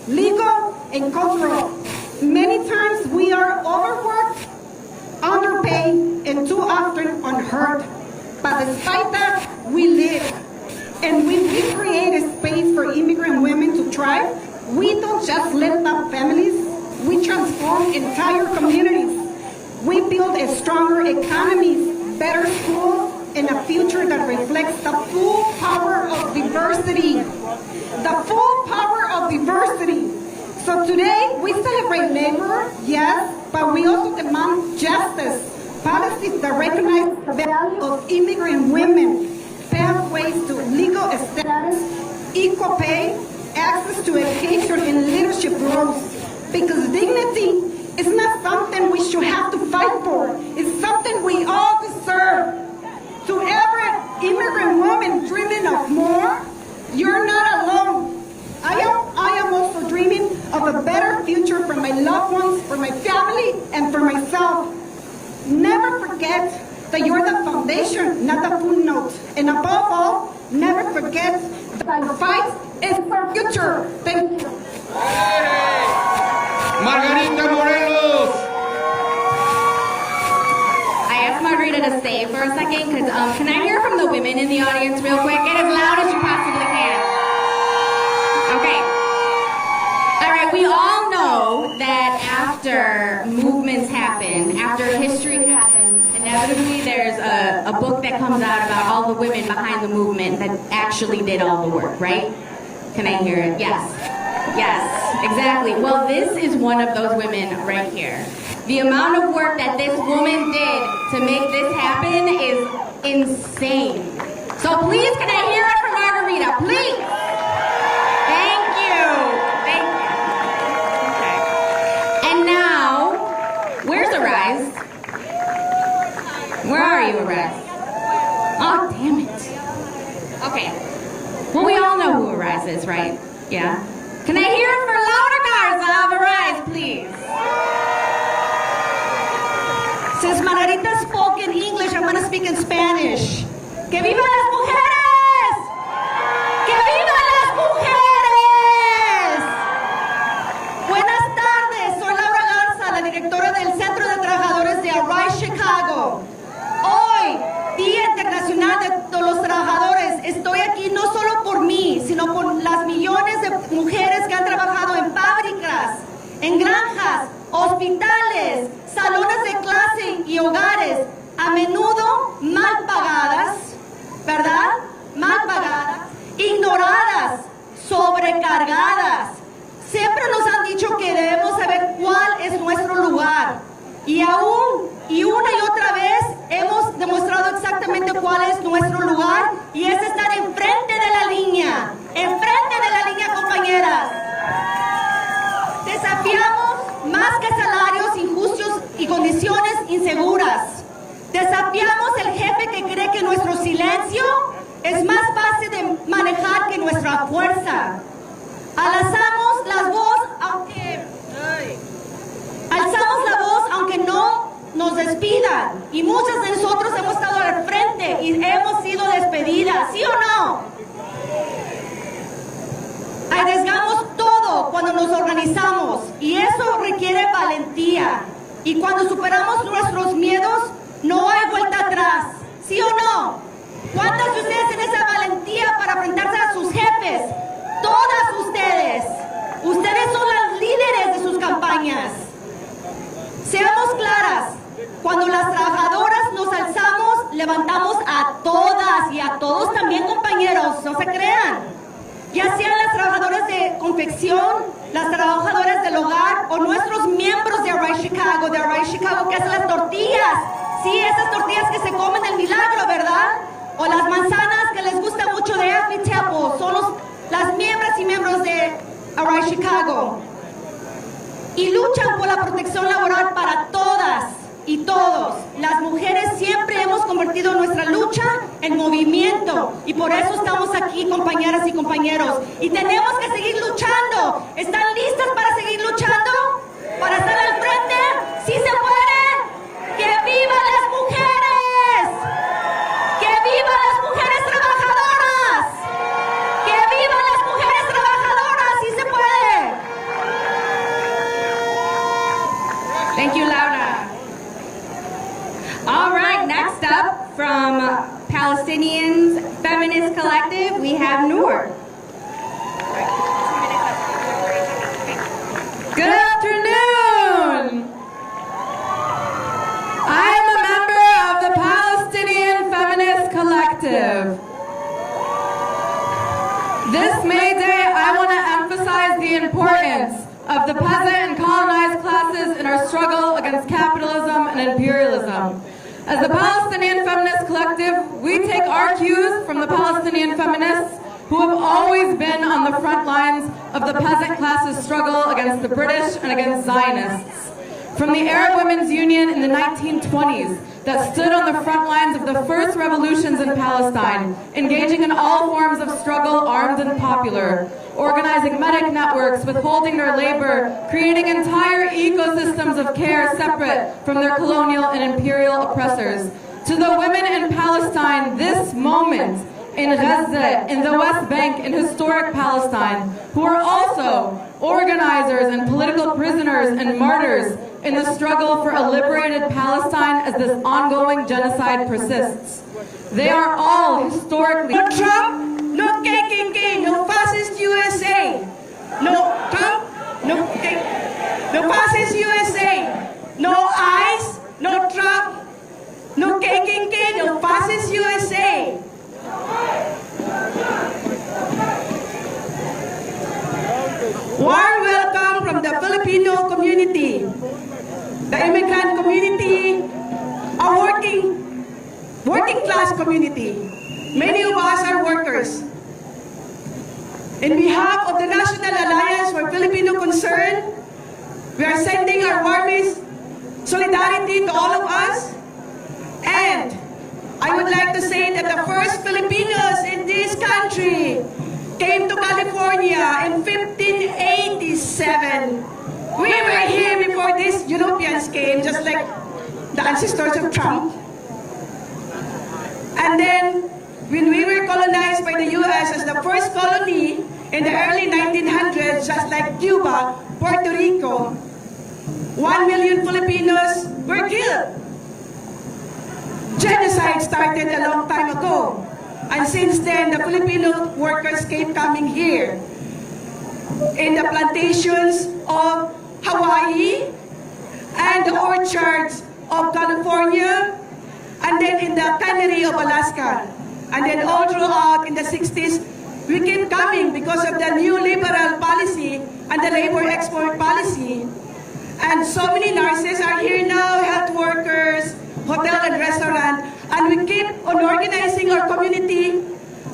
legal, and cultural. Many times we are overworked, underpaid, and too often unheard. But despite that, we live. And when we create a space for immigrant women to thrive, we don't just lift up families, we transform entire communities. We build a stronger economies, better schools, and a future that reflects the full power of diversity. The full power of diversity. So today, we celebrate labor, yes, but we also demand justice, policies that recognize the value of immigrant women, pathways to legal status, equal pay, access to education, and leadership roles. Because dignity is not something we should have to fight for. It's something we all deserve. To every immigrant woman dreaming of more, you're not alone. I am also dreaming of a better future for my loved ones, for my family, and for myself. Never forget that you're the foundation, not the footnote. And above all, never forget that your fight is for future. Thank you. Margarita Morelos. I asked Margarita to stay for a second because can I hear from the women in the audience real quick? Get as loud as you possibly can. Okay. All right, we all know that after movements happen, after history happens, inevitably there's a book that comes out about all the women behind the movement that actually did all the work, right? Can I hear it? Yes. Yes, exactly. Well, this is one of those women right here. The amount of work that this woman did to make this happen is insane. So please, can I hear it from Margarita? Please. Thank you. Thank you. Okay. And now, where's Arise? Where are you, Arise? Oh, damn it. Okay. Well, we all know who Arise is, right? Yeah. Can I hear it for Laura Garza of Arise, please? Since Margarita spoke in English, I'm going to speak in Spanish. ¡Que vivan las mujeres! ¡Que vivan las mujeres! Buenas tardes, soy Laura Garza, la directora del Centro de Trabajadores de Arise Chicago. Hoy, Día Internacional de los Trabajadores, estoy aquí no solo por mí, sino por las millones de mujeres que han trabajado en fábricas, en granjas, hospitales, salones de clase y hogares, a menudo mal pagadas, ¿verdad? Mal pagadas, ignoradas, sobrecargadas. Siempre nos han dicho que debemos saber cuál es nuestro lugar. Y aún, y una y otra vez, hemos demostrado exactamente cuál es nuestro lugar, y es estar enfrente de la línea, compañeras. Desafiamos más que salarios injustos y condiciones inseguras. Desafiamos el jefe que cree que nuestro silencio es más fácil de manejar que nuestra fuerza. Alzamos la voz aunque no nos despidan. Y muchas de nosotros hemos estado al frente y hemos sido despedidas, ¿sí o no? Arriesgamos todo cuando nos organizamos y eso requiere valentía. Y cuando superamos nuestros miedos, no hay vuelta atrás, ¿sí o no? ¿Cuántas de ustedes tienen esa valentía para enfrentarse a sus jefes? Todas ustedes. Ustedes son las líderes de sus campañas. Seamos claras, cuando las trabajadoras nos alzamos, levantamos a todas y a todos también, compañeros, no se crean. Ya sean las trabajadoras de confección, las trabajadoras del hogar o nuestros miembros de Arise Chicago que hacen las tortillas. Sí, esas tortillas que se comen el milagro, ¿verdad? O las manzanas que les gusta mucho de Happy Temple, son las miembros y miembros de Arise Chicago. Y luchan por la protección laboral para todas y todos. Las mujeres siempre hemos convertido nuestra lucha en movimiento y por eso estamos aquí, compañeras y compañeros. Y tenemos que seguir luchando. ¿Están listas para seguir luchando? ¿Para estar al frente? ¡Sí se puede! ¡Que vivan las mujeres! ¡Que vivan las mujeres trabajadoras! ¡Que vivan las mujeres trabajadoras! Y importance of the peasant and colonized classes in our struggle against capitalism and imperialism. As the Palestinian Feminist Collective, we take our cues from the Palestinian feminists who have always been on the front lines of the peasant class's struggle against the British and against Zionists. From the Arab Women's Union in the 1920s that stood on the front lines of the first revolutions in Palestine, engaging in all forms of struggle, armed and popular, organizing medic networks, withholding their labor, creating entire ecosystems of care separate from their colonial and imperial oppressors. To the women in Palestine, this moment, in Gaza, in the West Bank, in historic Palestine, who are also organizers and political prisoners and martyrs in the struggle for a liberated Palestine as this ongoing genocide persists. They are all historically... No Trump, no KKK, no fascist USA. No Trump, no fascist USA. No ICE, no Trump, no KKK, no fascist USA. Warm welcome from the Filipino community, the immigrant community, a working class community. Many of us are workers. In behalf of the National Alliance for Filipino Concern, we are sending our warmest solidarity to all of us. And I would like to say that the first Filipinos in this country came to California in 1587. We were here before these Europeans came, just like the ancestors of Trump. And then, when we were colonized by the U.S. as the first colony in the early 1900s, just like Cuba, Puerto Rico, 1 million Filipinos were killed. Genocide started a long time ago. And since then, the Filipino workers kept coming here. In the plantations of Hawaii, and the orchards of California, and then in the cannery of Alaska. And then all throughout in the 60s, we kept coming because of the new liberal policy and the labor export policy. And so many nurses are here now, health workers, hotel and restaurant, and we keep on organizing our community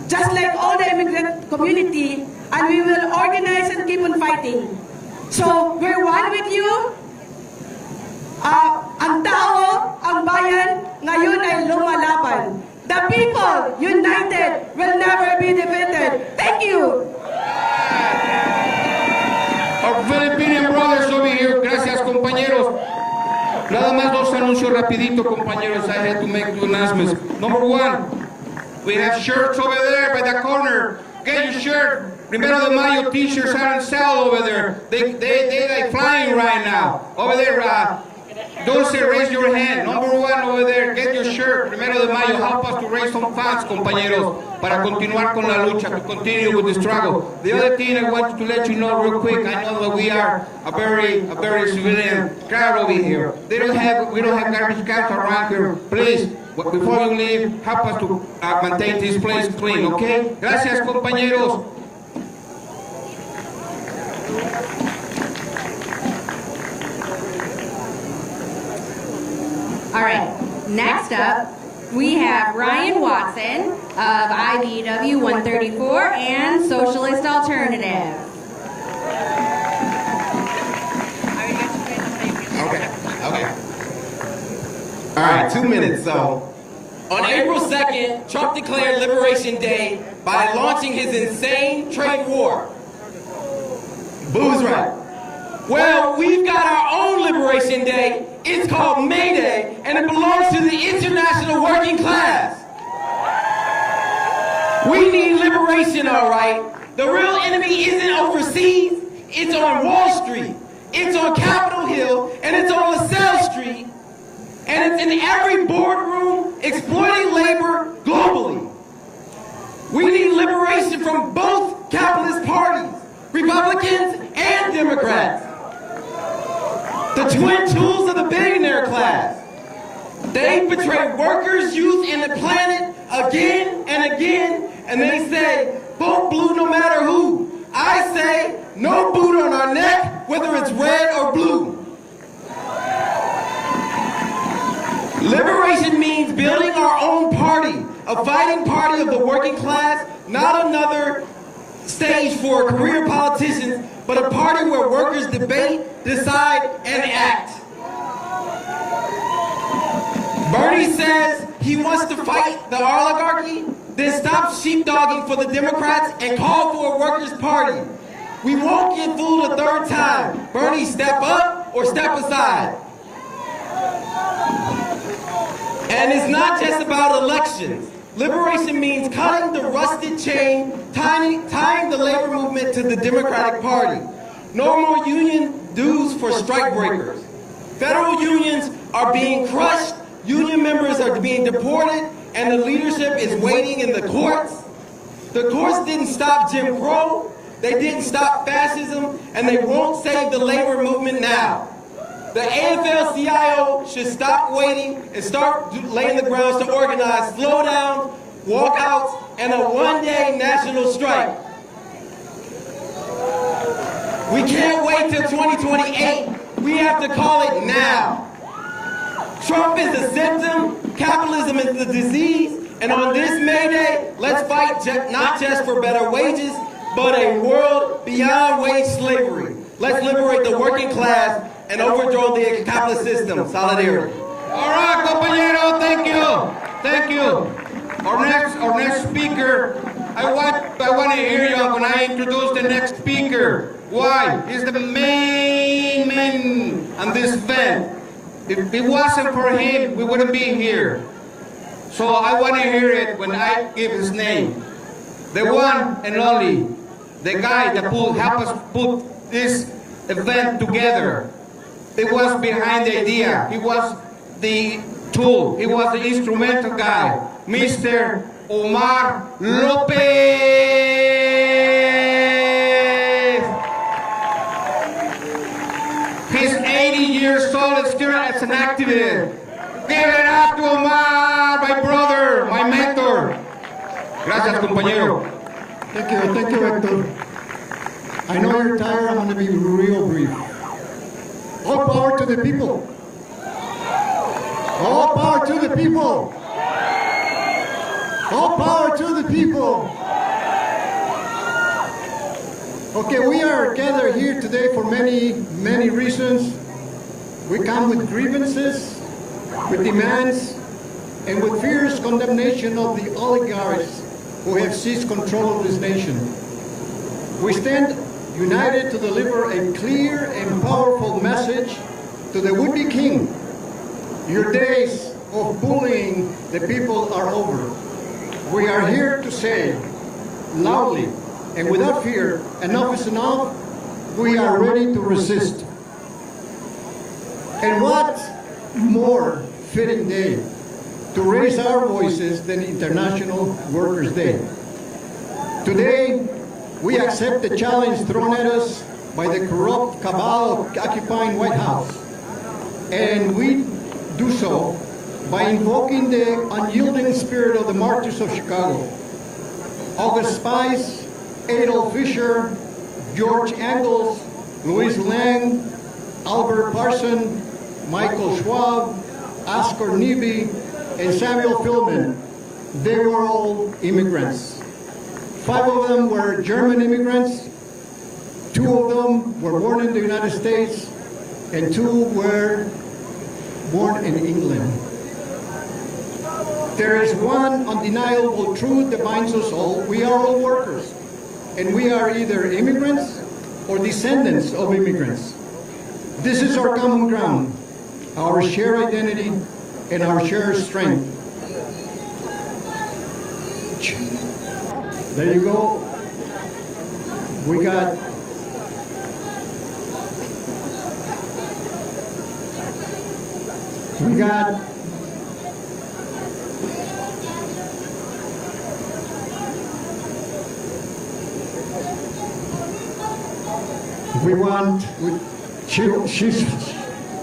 just like all the immigrant community, and we will organize and keep on fighting. So we're one with you. Ang tao, ang bayan, ngayon ay lumalaban. The people united will never be defeated. Thank you. Our Filipino brothers over here, gracias compañeros. Nada más dos anuncios rapidito, compañeros. I had to make two announcements. Number one, we have shirts over there by the corner. Get your shirt. Primero de Mayo t-shirts are on sale over there. They like flying right now. Over there, Dulce, raise your hand. Number one over there, get your shirt. Primero de Mayo, help us to raise some funds, compañeros, para continuar con la lucha, to continue with the struggle. The other thing I want to let you know real quick, I know that we are a very civilian crowd over here. We don't have garbage cans around here. Please, before you leave, help us to maintain this place clean, okay? Gracias, compañeros. All right, next up, we have Ryan Watson of IBW 134 and Socialist Alternative. Okay. All right, 2 minutes. So, on April 2nd, Trump declared Liberation Day by launching his insane trade war. Boo's right. Well, we've got our own Liberation Day. It's called May Day, and it belongs to the international working class. We need liberation, all right. The real enemy isn't overseas. It's on Wall Street. It's on Capitol Hill, and it's on LaSalle Street, and it's in every boardroom exploiting labor globally. We need liberation from both capitalist parties, Republicans and Democrats. The twin tools of the billionaire class. They betray workers, youth, and the planet again and again, and they say, vote blue no matter who. I say, no boot on our neck, whether it's red or blue. Liberation means building our own party, a fighting party of the working class, not another stage for career politicians, but a party where workers debate, decide, and act. Bernie says he wants to fight the oligarchy, then stop sheepdogging for the Democrats and call for a workers' party. We won't get fooled a third time. Bernie, step up or step aside. And it's not just about elections. Liberation means cutting the rusted chain, tying the labor movement to the Democratic Party. No more union dues for strikebreakers. Federal unions are being crushed, union members are being deported, and the leadership is waiting in the courts. The courts didn't stop Jim Crow, they didn't stop fascism, and they won't save the labor movement now. The AFL-CIO should stop waiting and start laying the grounds to organize slowdowns, walkouts, and a one-day national strike. We can't wait till 2028. We have to call it now. Trump is a symptom, capitalism is the disease, and on this May Day, let's fight not just for better wages, but a world beyond wage slavery. Let's liberate the working class and overthrow the capitalist system. Solidarity. All right, compañero, thank you. Thank you. Our next speaker, I want to hear you when I introduce the next speaker. Why? He's the main man on this event. If it wasn't for him, we wouldn't be here. So I want to hear it when I give his name. The one and only, the guy that helped us put this event together. It was behind the idea. He was the tool. He was the instrumental guy. Mr. Omar Lopez. He's 80 years old and still as an activist. Give it up to Omar, my brother, my mentor. Gracias, compañero. Thank you, Hector. I know you're tired. I'm going to be real brief. All power to the people. All power to the people. All power to the people. Okay, we are gathered here today for many reasons. We come with grievances, with demands, and with fierce condemnation of the oligarchs who have seized control of this nation. We stand united to deliver a clear and powerful message to the would-be king. Your days of bullying the people are over. We are here to say loudly and without fear, enough is enough. We are ready to resist. And what more fitting day to raise our voices than International Workers' Day. Today, we accept the challenge thrown at us by the corrupt cabal occupying White House. And we do so by invoking the unyielding spirit of the martyrs of Chicago. August Spice, Adolf Fischer, George Engels, Louis Lang, Albert Parson, Michael Schwab, Oscar Neebe, and Samuel Philbin. They were all immigrants. 5 of them were German immigrants, 2 of them were born in the United States, and 2 were born in England. There is one undeniable truth that binds us all. We are all workers, and we are either immigrants or descendants of immigrants. This is our common ground, our shared identity, and our shared strength. There you go. We got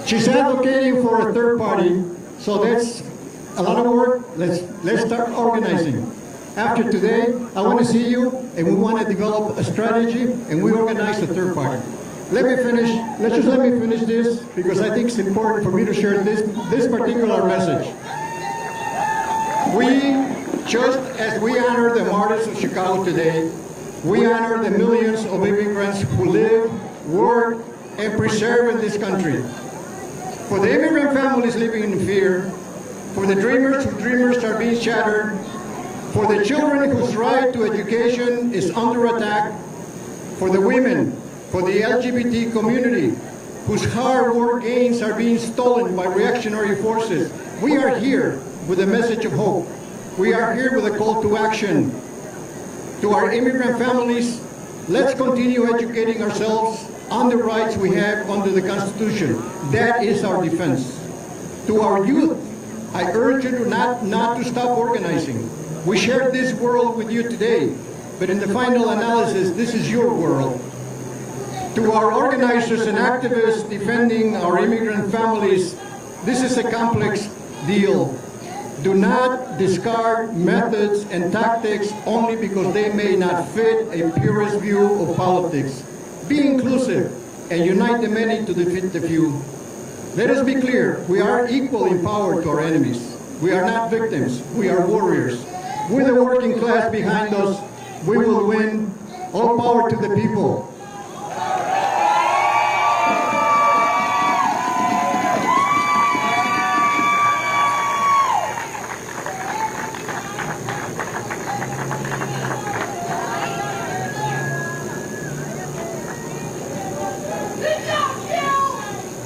she's advocating for a third party, so that's a lot of work. Let's start organizing. After today, I want to see you and we want to develop a strategy, and we organize a third party. Let me finish this, because I think it's important for me to share this particular message. Just as we honor the martyrs of Chicago today, we honor the millions of immigrants who live, work, and preserve in this country. For the immigrant families living in fear, for the dreamers whose dreams are being shattered, for the children whose right to education is under attack, for the women, for the LGBT community whose hard work gains are being stolen by reactionary forces, we are here with a message of hope. We are here with a call to action. To our immigrant families, let's continue educating ourselves on the rights we have under the Constitution. That is our defense. To our youth, I urge you not to stop organizing. We share this world with you today, but in the final analysis, this is your world. To our organizers and activists defending our immigrant families, this is a complex deal. Do not discard methods and tactics only because they may not fit a purist view of politics. Be inclusive and unite the many to defeat the few. Let us be clear, we are equal in power to our enemies. We are not victims, we are warriors. With the working class behind us, we will win. All power to the people.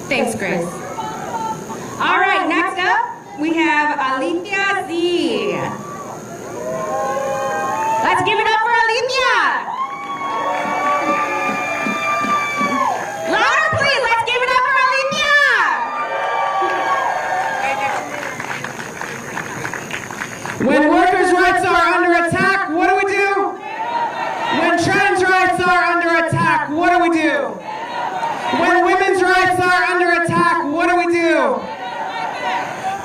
Thanks, Grace. All right, next up, we have Alithia Z. Let's give it up for Alithia. Louder, please. Let's give it up for Alithia. When workers' rights are under attack, what do we do? When trans rights are under attack, what do we do? When women's rights are under attack, what do we do?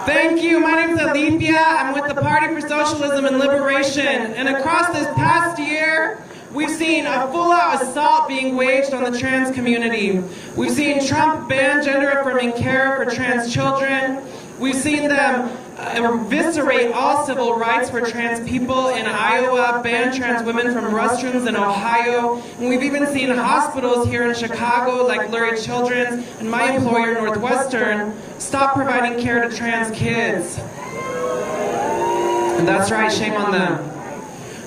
Thank you. My name is Alithia. I'm with the Party for Socialism and Liberation. And across this past year, we've seen a full-out assault being waged on the trans community. We've seen Trump ban gender-affirming care for trans children. We've seen them eviscerate all civil rights for trans people in Iowa, ban trans women from restrooms in Ohio, and we've even seen hospitals here in Chicago, like Lurie Children's and my employer, Northwestern, stop providing care to trans kids. And that's right, shame on them.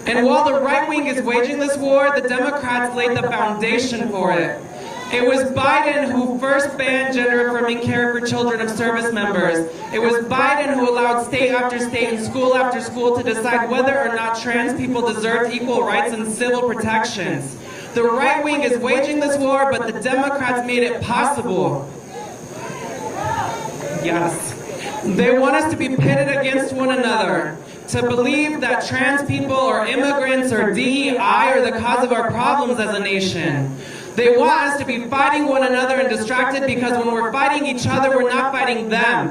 And while the right wing is waging this war, the Democrats laid the foundation for it. It was Biden who first banned gender-affirming care for children of service members. It was Biden who allowed state after state and school after school to decide whether or not trans people deserved equal rights and civil protections. The right wing is waging this war, but the Democrats made it possible. Yes. They want us to be pitted against one another, to believe that trans people or immigrants or DEI are the cause of our problems as a nation. They want us to be fighting one another and distracted because when we're fighting each other, we're not fighting them.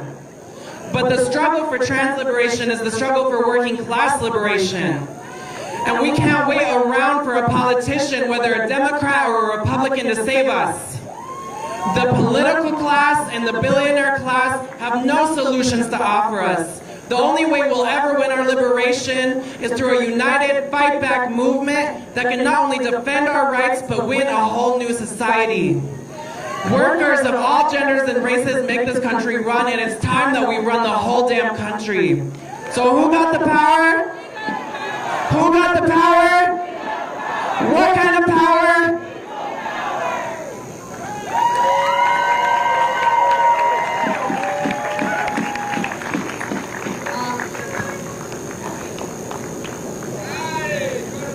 But the struggle for trans liberation is the struggle for working class liberation. And we can't wait around for a politician, whether a Democrat or a Republican, to save us. The political class and the billionaire class have no solutions to offer us. The only way we'll ever win our liberation is through a united fight back movement that can not only defend our rights but win a whole new society. Workers of all genders and races make this country run, and it's time that we run the whole damn country. So who got the power? Who got the power? What kind of power?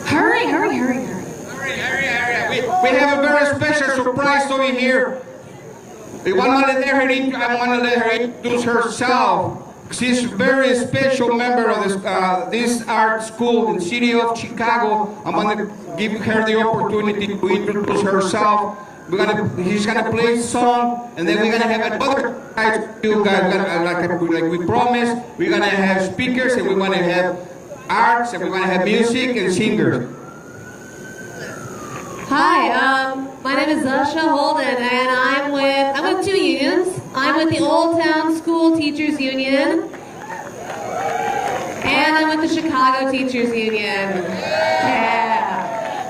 Hurry. We have a very special surprise over here. We want to let her introduce herself. She's a very special member of this art school in the city of Chicago. I'm going to give her the opportunity to introduce herself. He's gonna play a song, and then we're gonna have another guys too. Like we promised, we're gonna have speakers, and we're gonna have arts, and we're gonna have music and singers. Hi, my name is Zasha Holden, and I'm with two unions. I'm with the Old Town School Teachers Union, and I'm with the Chicago Teachers Union. Yeah.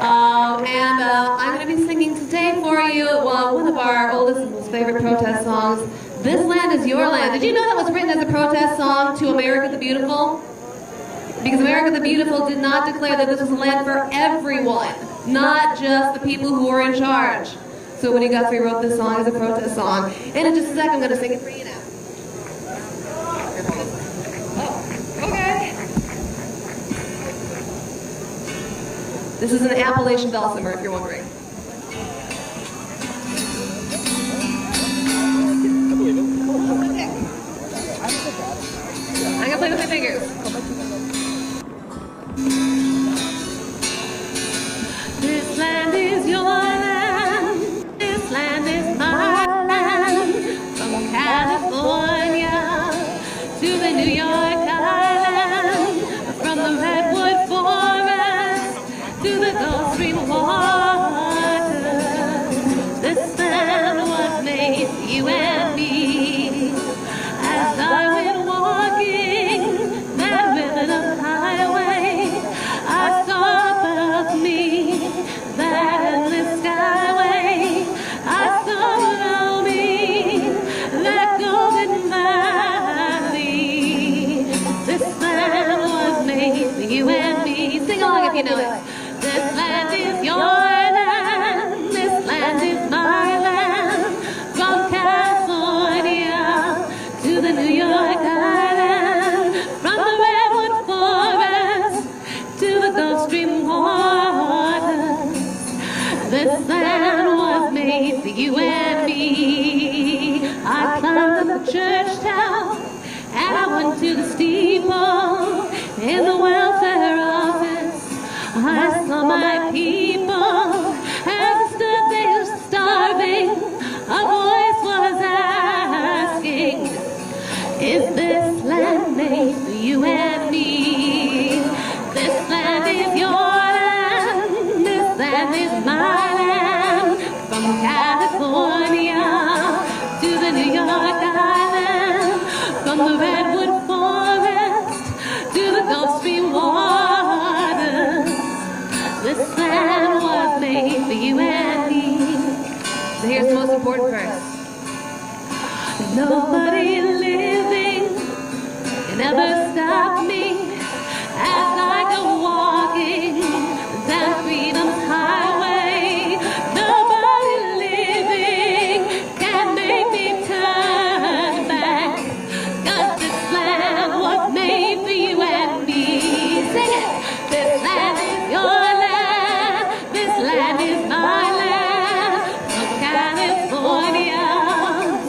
I'm going to be singing today for you one of our oldest and most favorite protest songs, This Land Is Your Land. Did you know that was written as a protest song to America the Beautiful? Because America the Beautiful did not declare that this was a land for everyone, not just the people who were in charge. So Woody Guthrie wrote this song as a protest song. And in just a second, I'm going to sing it for you now. Okay. This is an Appalachian dulcimer, if you're wondering. I'm going to play with my fingers. This land is your land, this land is my land, from California to the New York Island, from the Redwood Forest to the Gulf Stream waters. This land was made for you and me. As I went walking that ribbon of highway, I saw above me that endless skyway. I saw around me that golden valley. This land was made for you and me. Sing along if you know it. This land is your land. This land is my land. From California to the New York Island, from the Redwood Forest to the Gulf Stream waters. This land was made for you and me. I climbed up the church tower and I went to the steeple in the welfare office. I saw my people as I stood there starving. A voice was asking, is this land made for you and me? This land is your land, this land is my land. From California to the New York Island, from the Redwood Forest to the Gulf Stream waters. This land was made for you and me. So here's the most important verse. Nobody living can ever stop me as I go walking down freedom's highway. Nobody living can make me turn back, 'cause this land was made for you and me. Sing it! This land is your land, this land is my land. From California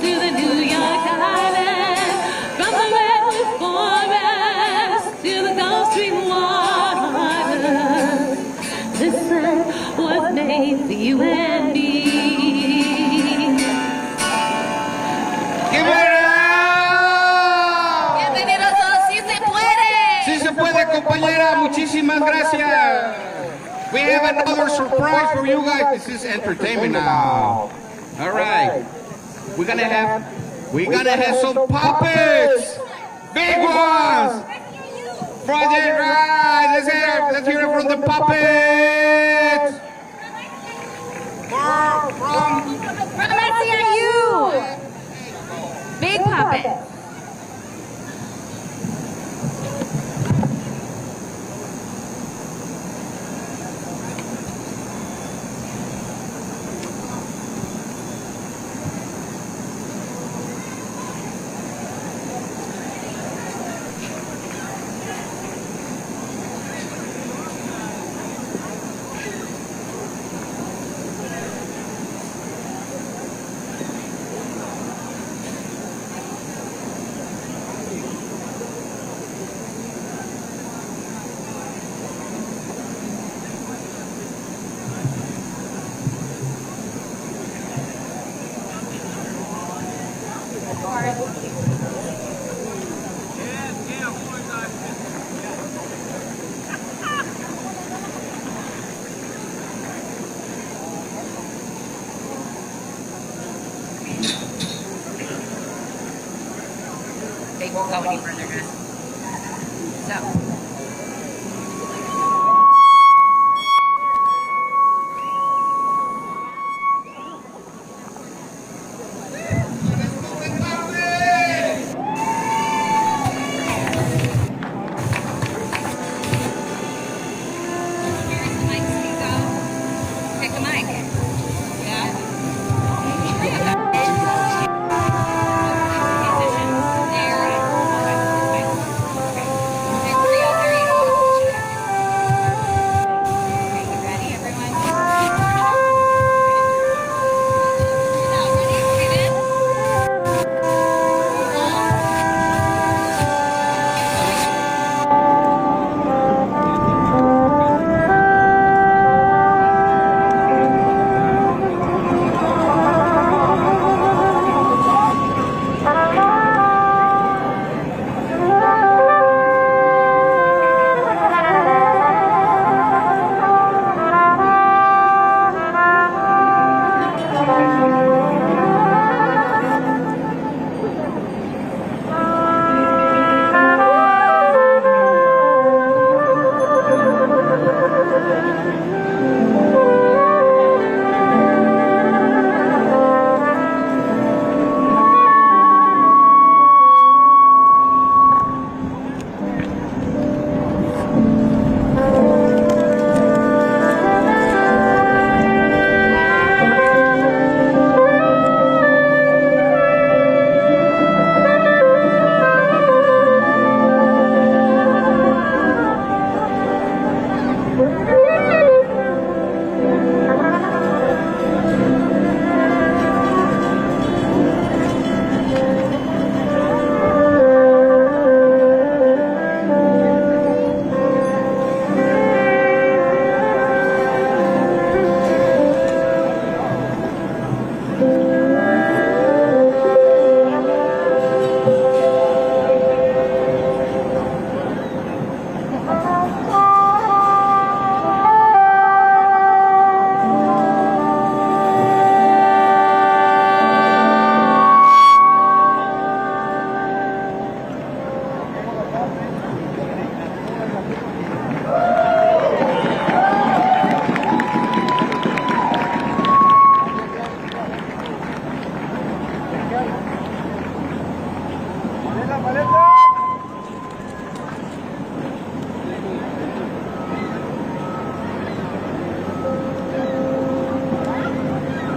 to the New York Island, from the Redwood Forest to the Gulf Stream waters. This land was made for you and me. ¡Give it up! Bienvenidos a Si Se Puede. Sí se puede, compañera. Muchísimas gracias. We have another surprise for you guys. This is entertainment now. All right. We're gonna have some puppets. Big ones. From the right. Let's hear it from the puppets. From SCIU. Big puppet. we won't go any further, guys. So.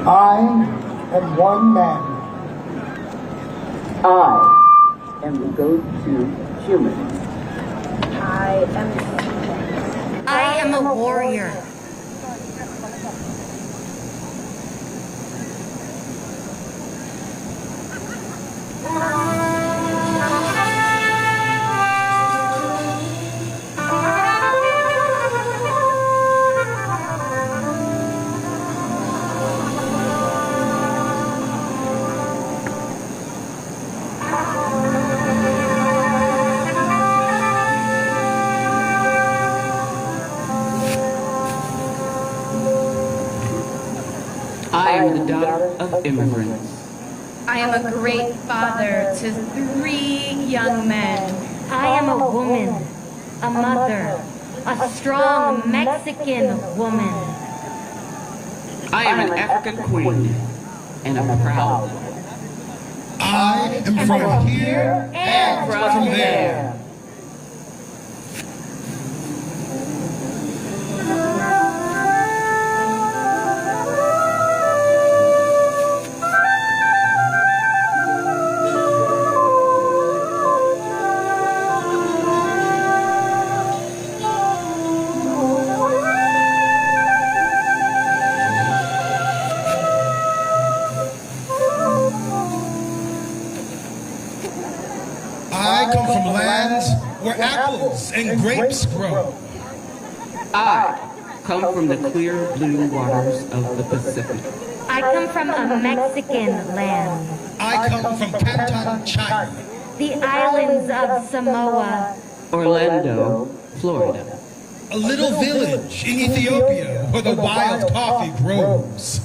I am one man. I am the go-to human. I am a warrior. I am the daughter of immigrants. I am a great father to 3 young men. I am a woman, a mother, a strong Mexican woman. I am an African queen and a proud one. I am from here and from there. I come from lands where apples and grapes grow. I come from the clear blue waters of the Pacific. I come from a Mexican land. I come from Canton, China. The islands of Samoa. Orlando, Florida. A little village in Ethiopia where the wild coffee grows.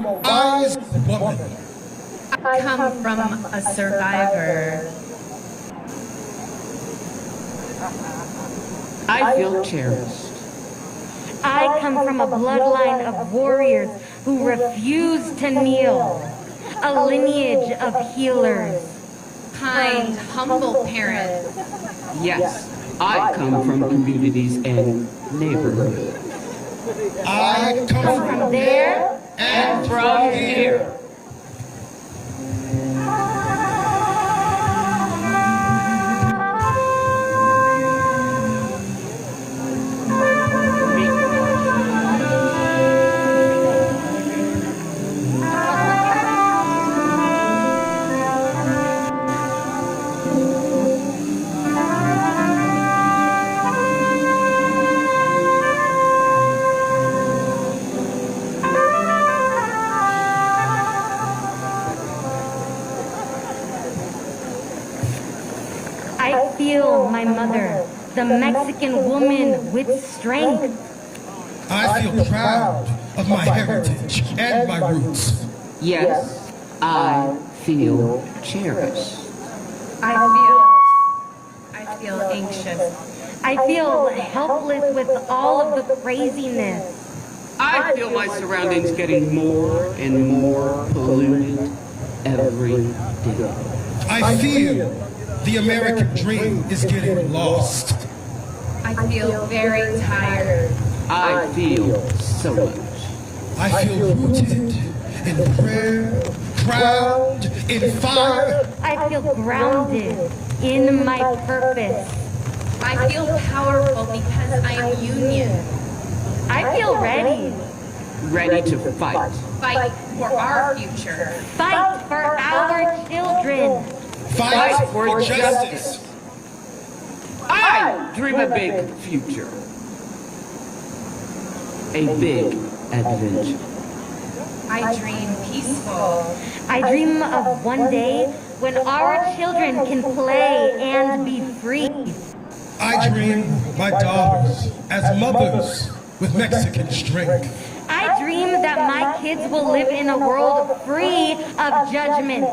wise woman. I come from a survivor. I feel cherished. I come from a bloodline of warriors who refuse to kneel, a lineage of healers. Kind, humble parents. Yes, I come from communities and neighborhoods. I come From there and from here. I feel my mother, the Mexican woman with strength. I feel proud of my heritage and my roots. Yes, I feel cherished. I feel anxious. I feel helpless with all of the craziness. I feel my surroundings getting more and more polluted every day. I feel the American dream is getting lost. I feel very tired. I feel so much. I feel rooted in prayer, crowned in fire. I feel grounded in my purpose. I feel powerful because I am union. I feel ready. Ready to fight. Fight for our future. Fight for our children. Fight for justice. I dream a big future. A big adventure. I dream peaceful. I dream of one day when our children can play and be free. I dream my daughters as mothers with Mexican strength. I dream that my kids will live in a world free of judgment.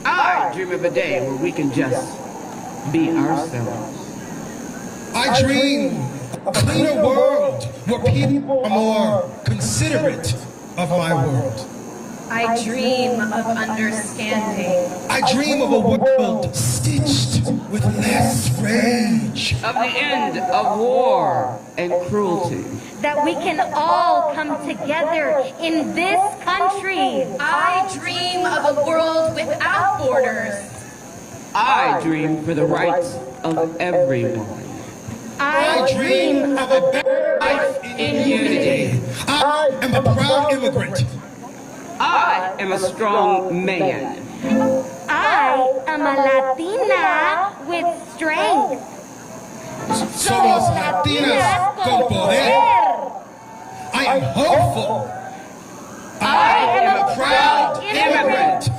I dream of a day where we can just be ourselves. I dream a cleaner world where people are more considerate of my world. I dream of understanding. I dream of a world stitched with less rage. Of the end of war and cruelty. That we can all come together in this country. I dream of a world without borders. I dream for the rights of everyone. I dream of a better life in unity. I am a proud immigrant. I am a strong man. I am a Latina with strength. Somos Latinas con poder. I am hopeful. I am a proud immigrant.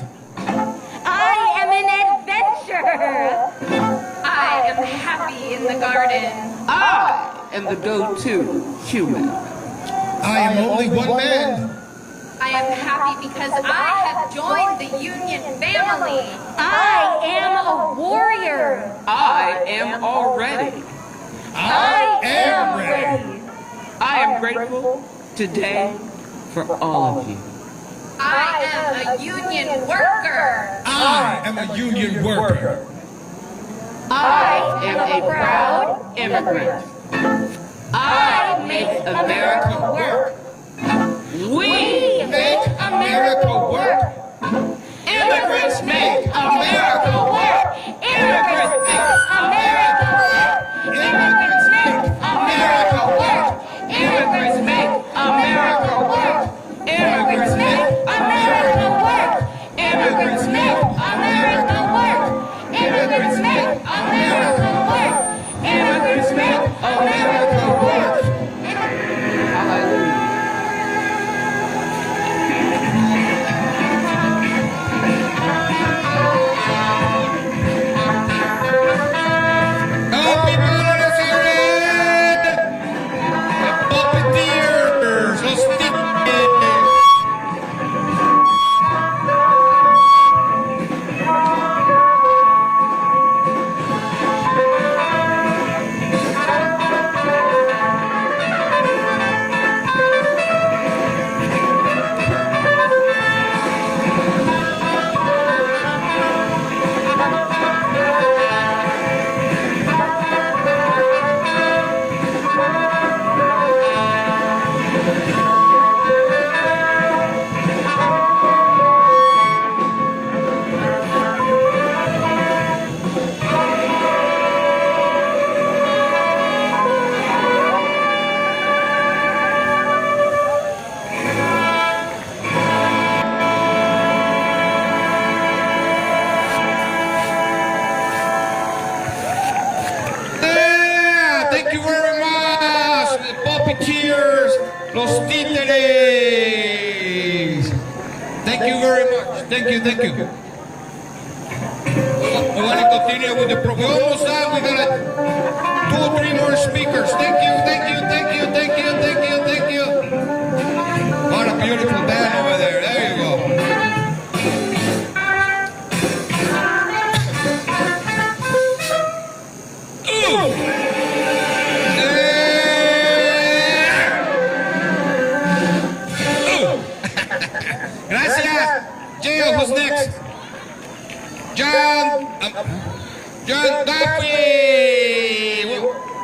I am an adventurer. I am happy in the garden. I am the go-to human. I am only one man. I am happy because I have joined the Union family. I am a warrior. I am already. I am ready. I am grateful today for all of you. I am a union worker. I am a union worker. I am a proud immigrant. I make America work. We make America work. Immigrants make America work. Immigrants make America work. Immigrants make America work. Immigrants make America work. Immigrants make America work. Immigrants make America work. Immigrants make America work. Immigrants make America work. Hallelujah. puppeteers, los títeres. Thank you very much. Thank you. We want to continue with the program. We're almost done. We got 2 or 3 more speakers. Thank you. What a beautiful band over there. There you go. Gracias. Gio, who's next? John Duffy.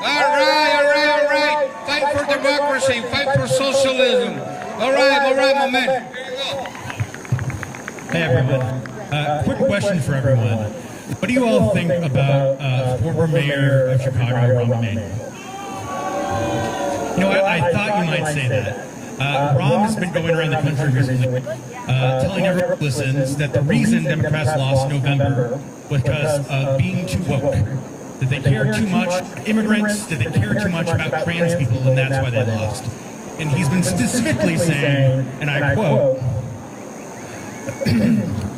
All right. Fight for democracy. Fight for socialism. All right, my man. Here you go. Hey, everyone. Quick question for everyone. What do you all think about former mayor of Chicago, Rahm Emanuel? You know, I thought you might say that. Rahm has been going around the country recently telling everyone who listens that the reason Democrats lost November was because of being too woke. That they care too much immigrants, that they care too much about trans people, and that's why they lost. And he's been specifically saying, and I quote,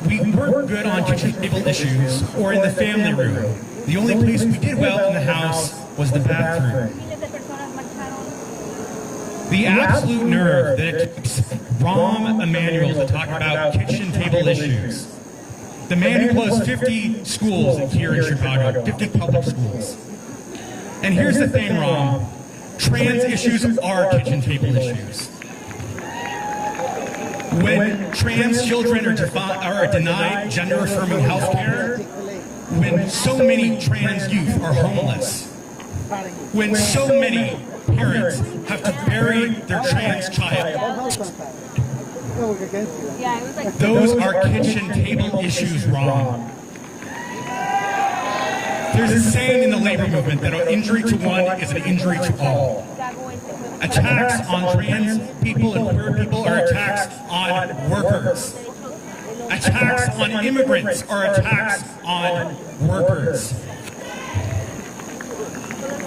we weren't good on kitchen table issues or in the family room. The only place we did well in the house was the bathroom. The absolute nerve that it takes Rahm Emanuel to talk about kitchen table issues. The man who closed 50 schools here in Chicago, 50 public schools. And here's the thing, Rahm. Trans issues are kitchen table issues. When trans children are denied gender-affirming health care, when so many trans youth are homeless, when so many parents have to bury their trans child, those are kitchen table issues, Rahm. There's a saying in the labor movement that an injury to one is an injury to all. Attacks on trans people and queer people are attacks on workers. Attacks on immigrants are attacks on workers.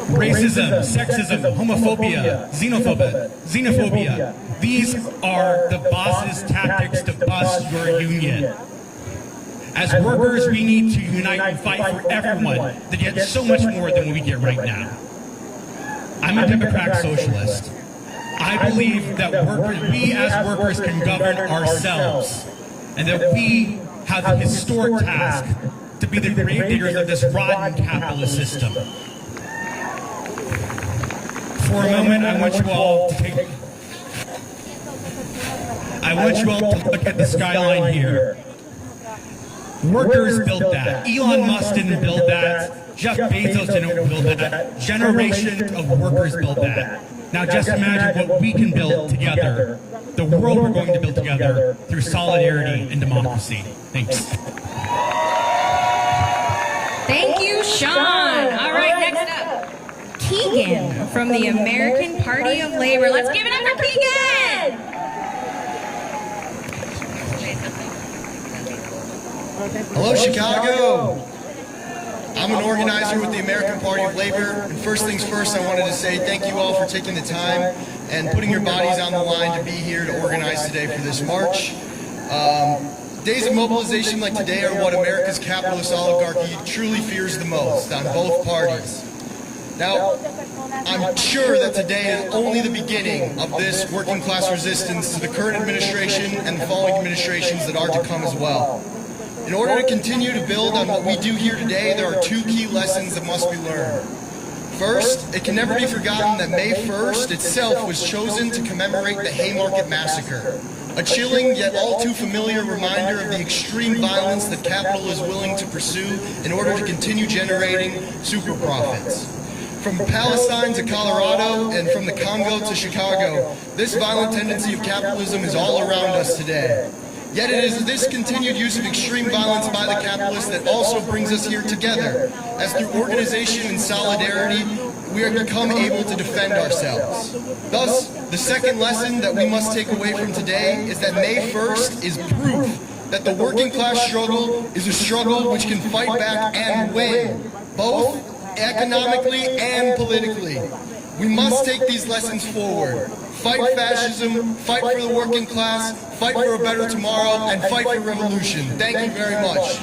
Racism, sexism, homophobia, xenophobia. These are the boss's tactics to bust your union. As workers, we need to unite and fight for everyone to get so much more than we get right now. I'm a Democrat socialist. I believe that we as workers can govern ourselves, and that we have the historic task to be the gravediggers of this rotten capitalist system. For a moment, I want you all to look at the skyline here. Workers built that. Elon Musk didn't build that. Jeff Bezos didn't build that. Generations of workers built that. Now just imagine what we can build together, the world we're going to build together through solidarity and democracy. Thanks. Thank you, Sean. All right, next up, Keegan from the American Party of Labor. Let's give it up for Keegan. Hello, Chicago. I'm an organizer with the American Party of Labor. And first things first, I wanted to say thank you all for taking the time and putting your bodies on the line to be here to organize today for this march. Days of mobilization like today are what America's capitalist oligarchy truly fears the most on both parties. Now, I'm sure that today is only the beginning of this working class resistance to the current administration and the following administrations that are to come as well. In order to continue to build on what we do here today, there are 2 key lessons that must be learned. First, it can never be forgotten that May 1st itself was chosen to commemorate the Haymarket Massacre, a chilling yet all too familiar reminder of the extreme violence that capital is willing to pursue in order to continue generating super profits. From Palestine to Colorado and from the Congo to Chicago, this violent tendency of capitalism is all around us today. Yet it is this continued use of extreme violence by the capitalists that also brings us here together, as through organization and solidarity, we are become able to defend ourselves. Thus, the second lesson that we must take away from today is that May 1st is proof that the working class struggle is a struggle which can fight back and win, both economically and politically. We must take these lessons forward. Fight fascism, fight for the working class, fight for a better tomorrow, and fight for revolution. Thank you very much.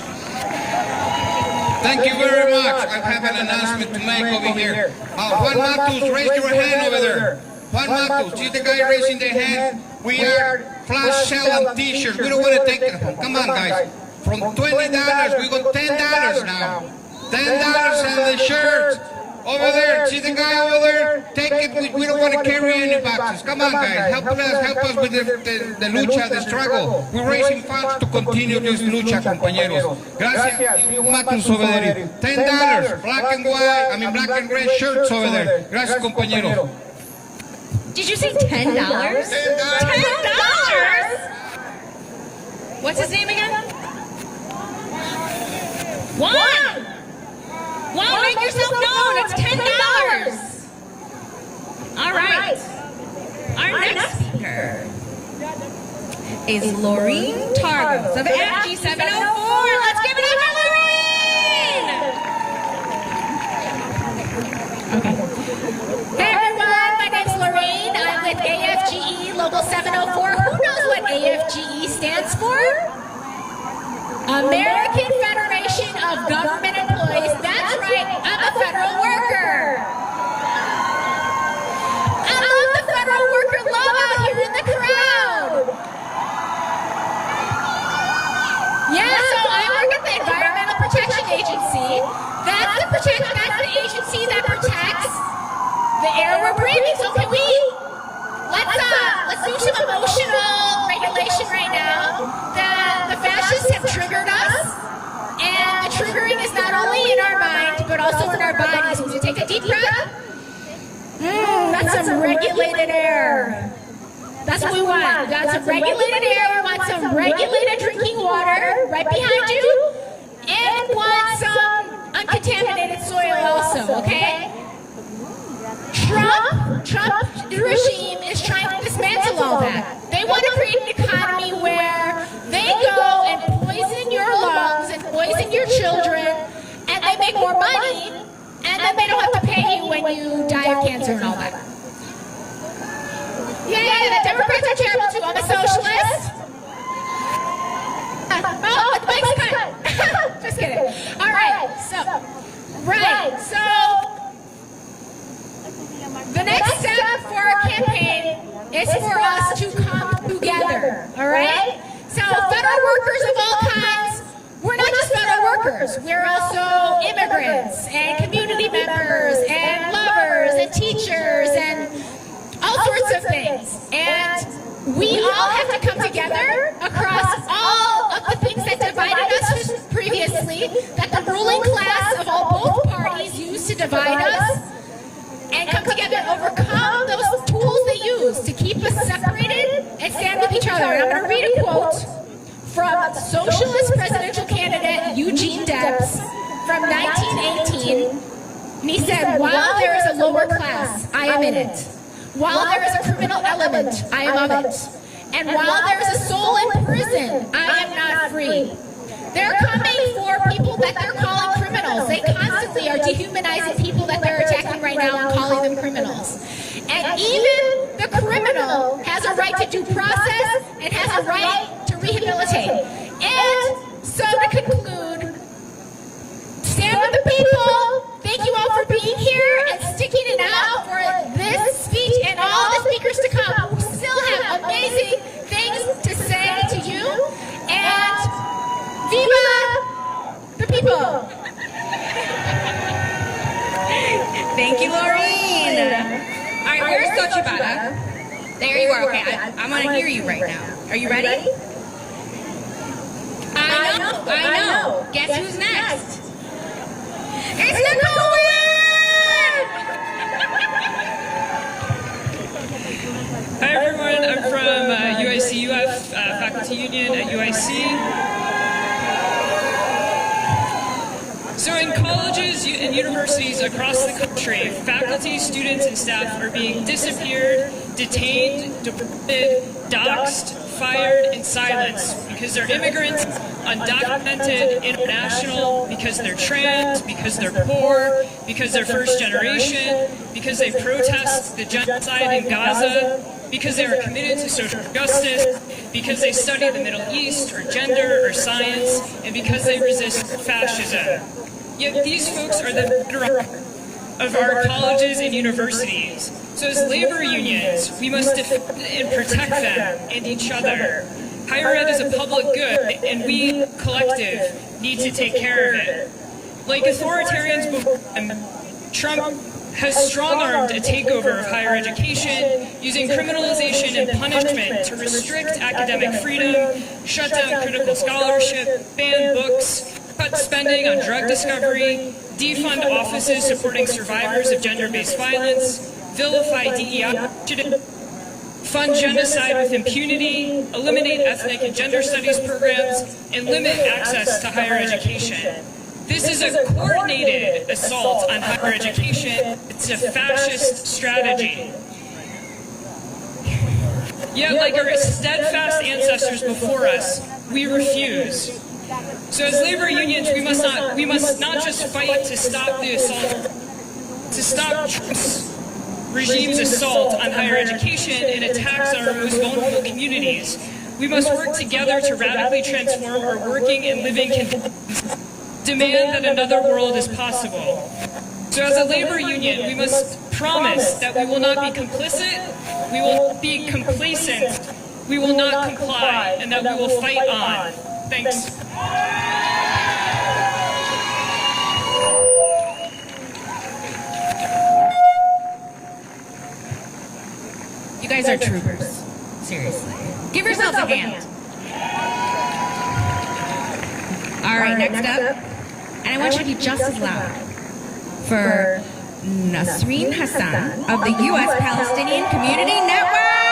Thank you very much. I have an announcement to make over here. Juan Matus, raise your hand over there. Juan Matus, see the guy raising their hand? We are flash selling t-shirts. We don't want to take it home. Come on, guys. From $20, we got $10 now. $10 and the shirts. Over there, see the guy over there? Take it, we don't want to carry any boxes. Come on, guys, help us with the lucha, the struggle. We're raising funds to continue this lucha, compañeros. Gracias, Matus over there. $10, black and white, black and red shirts over there. Gracias, compañero. Did you say $10? $10? What's his name again? Juan! Juan, make yourself known. It's $10. All right. Our next speaker is Laureen Targos of FG704. Let's give it up for Laureen! Okay. Hey everyone, my name's Laureen. I'm with AFGE Local 704. Who knows what AFGE stands for? American Federation of Government Employees. That's right, I'm a federal worker. I love the federal worker love out here in the crowd. Yeah, so I work at the Environmental Protection Agency. That's the agency that protects the air we're breathing. So can we let's do some emotional regulation right now. The fascists have triggered us, and the triggering is not only in our mind, but also in our bodies. Would you take a deep breath? That's some regulated air. That's what we want. We got some regulated air. We want some regulated drinking water right behind you, and we want some uncontaminated soil also, okay? Trump regime is trying to dismantle all that. They want to create an economy where they go and poison your lungs and poison your children, and they make more money, and then they don't have to pay you when you die of cancer and all that. Yeah, the Democrats are terrible too. I'm a socialist. Oh, the mic's cut. Just kidding. All right, so the next step for our campaign is for us to come together, all right? So federal workers of all kinds, we're not just federal workers, we're also immigrants and community members and lovers and teachers and all sorts of things. And we all have to come together across all of the things that divided us previously, that the ruling class of both parties used to divide us, and come together and overcome those tools they use to keep us separated and stand with each other. And I'm going to read a quote from socialist presidential candidate Eugene Debs from 1918. And he said, "While there is a lower class, I am in it. While there is a criminal element, I am of it. And while there is a soul in prison, I am not free." They're coming for people that they're calling criminals. They constantly are dehumanizing people that they're attacking right now and calling them criminals. And even the criminal has a right to due process and has a right to rehabilitate. And so to conclude, stand with the people. Thank you all for being here and sticking it out for this speech and all the speakers to come. We still have amazing things to say to you. And viva the people! Thank you, Laureen. All right, where's Cochibata? There you are. Okay, I'm going to hear you right now. Are you ready? I know. Guess who's next? It's Nicole! Hi everyone, I'm from UIC UF Faculty Union at UIC. So in colleges and universities across the country, faculty, students, and staff are being disappeared, detained, deported, doxxed, fired, and silenced because they're immigrants, undocumented, international, because they're trans, because they're poor, because they're first generation, because they protest the genocide in Gaza, because they are committed to social justice, because they study the Middle East or gender or science, and because they resist fascism. Yet these folks are the bedrock of our colleges and universities. So as labor unions, we must defend and protect them and each other. Higher ed is a public good, and we, collective, need to take care of it. Like authoritarians before him, Trump has strong-armed a takeover of higher education, using criminalization and punishment to restrict academic freedom, shut down critical scholarship, ban books, cut spending on drug discovery, defund offices supporting survivors of gender-based violence, vilify DEI initiatives, fund genocide with impunity, eliminate ethnic and gender studies programs, and limit access to higher education. This is a coordinated assault on higher education. It's a fascist strategy. Yet, like our steadfast ancestors before us, we refuse. So as labor unions, we must not just fight to stop the assault, to stop Trump's regime's assault on higher education and attacks on our most vulnerable communities. We must work together to radically transform our working and living conditions, demand that another world is possible. So as a labor union, we must promise that we will not be complicit, we will be complacent, we will not comply, and that we will fight on. Thanks. You guys are troopers. Seriously. Give yourselves a hand. All right, next up. And I want you to be just as loud for Nasreen Hassan of the U.S. Palestinian Community Network.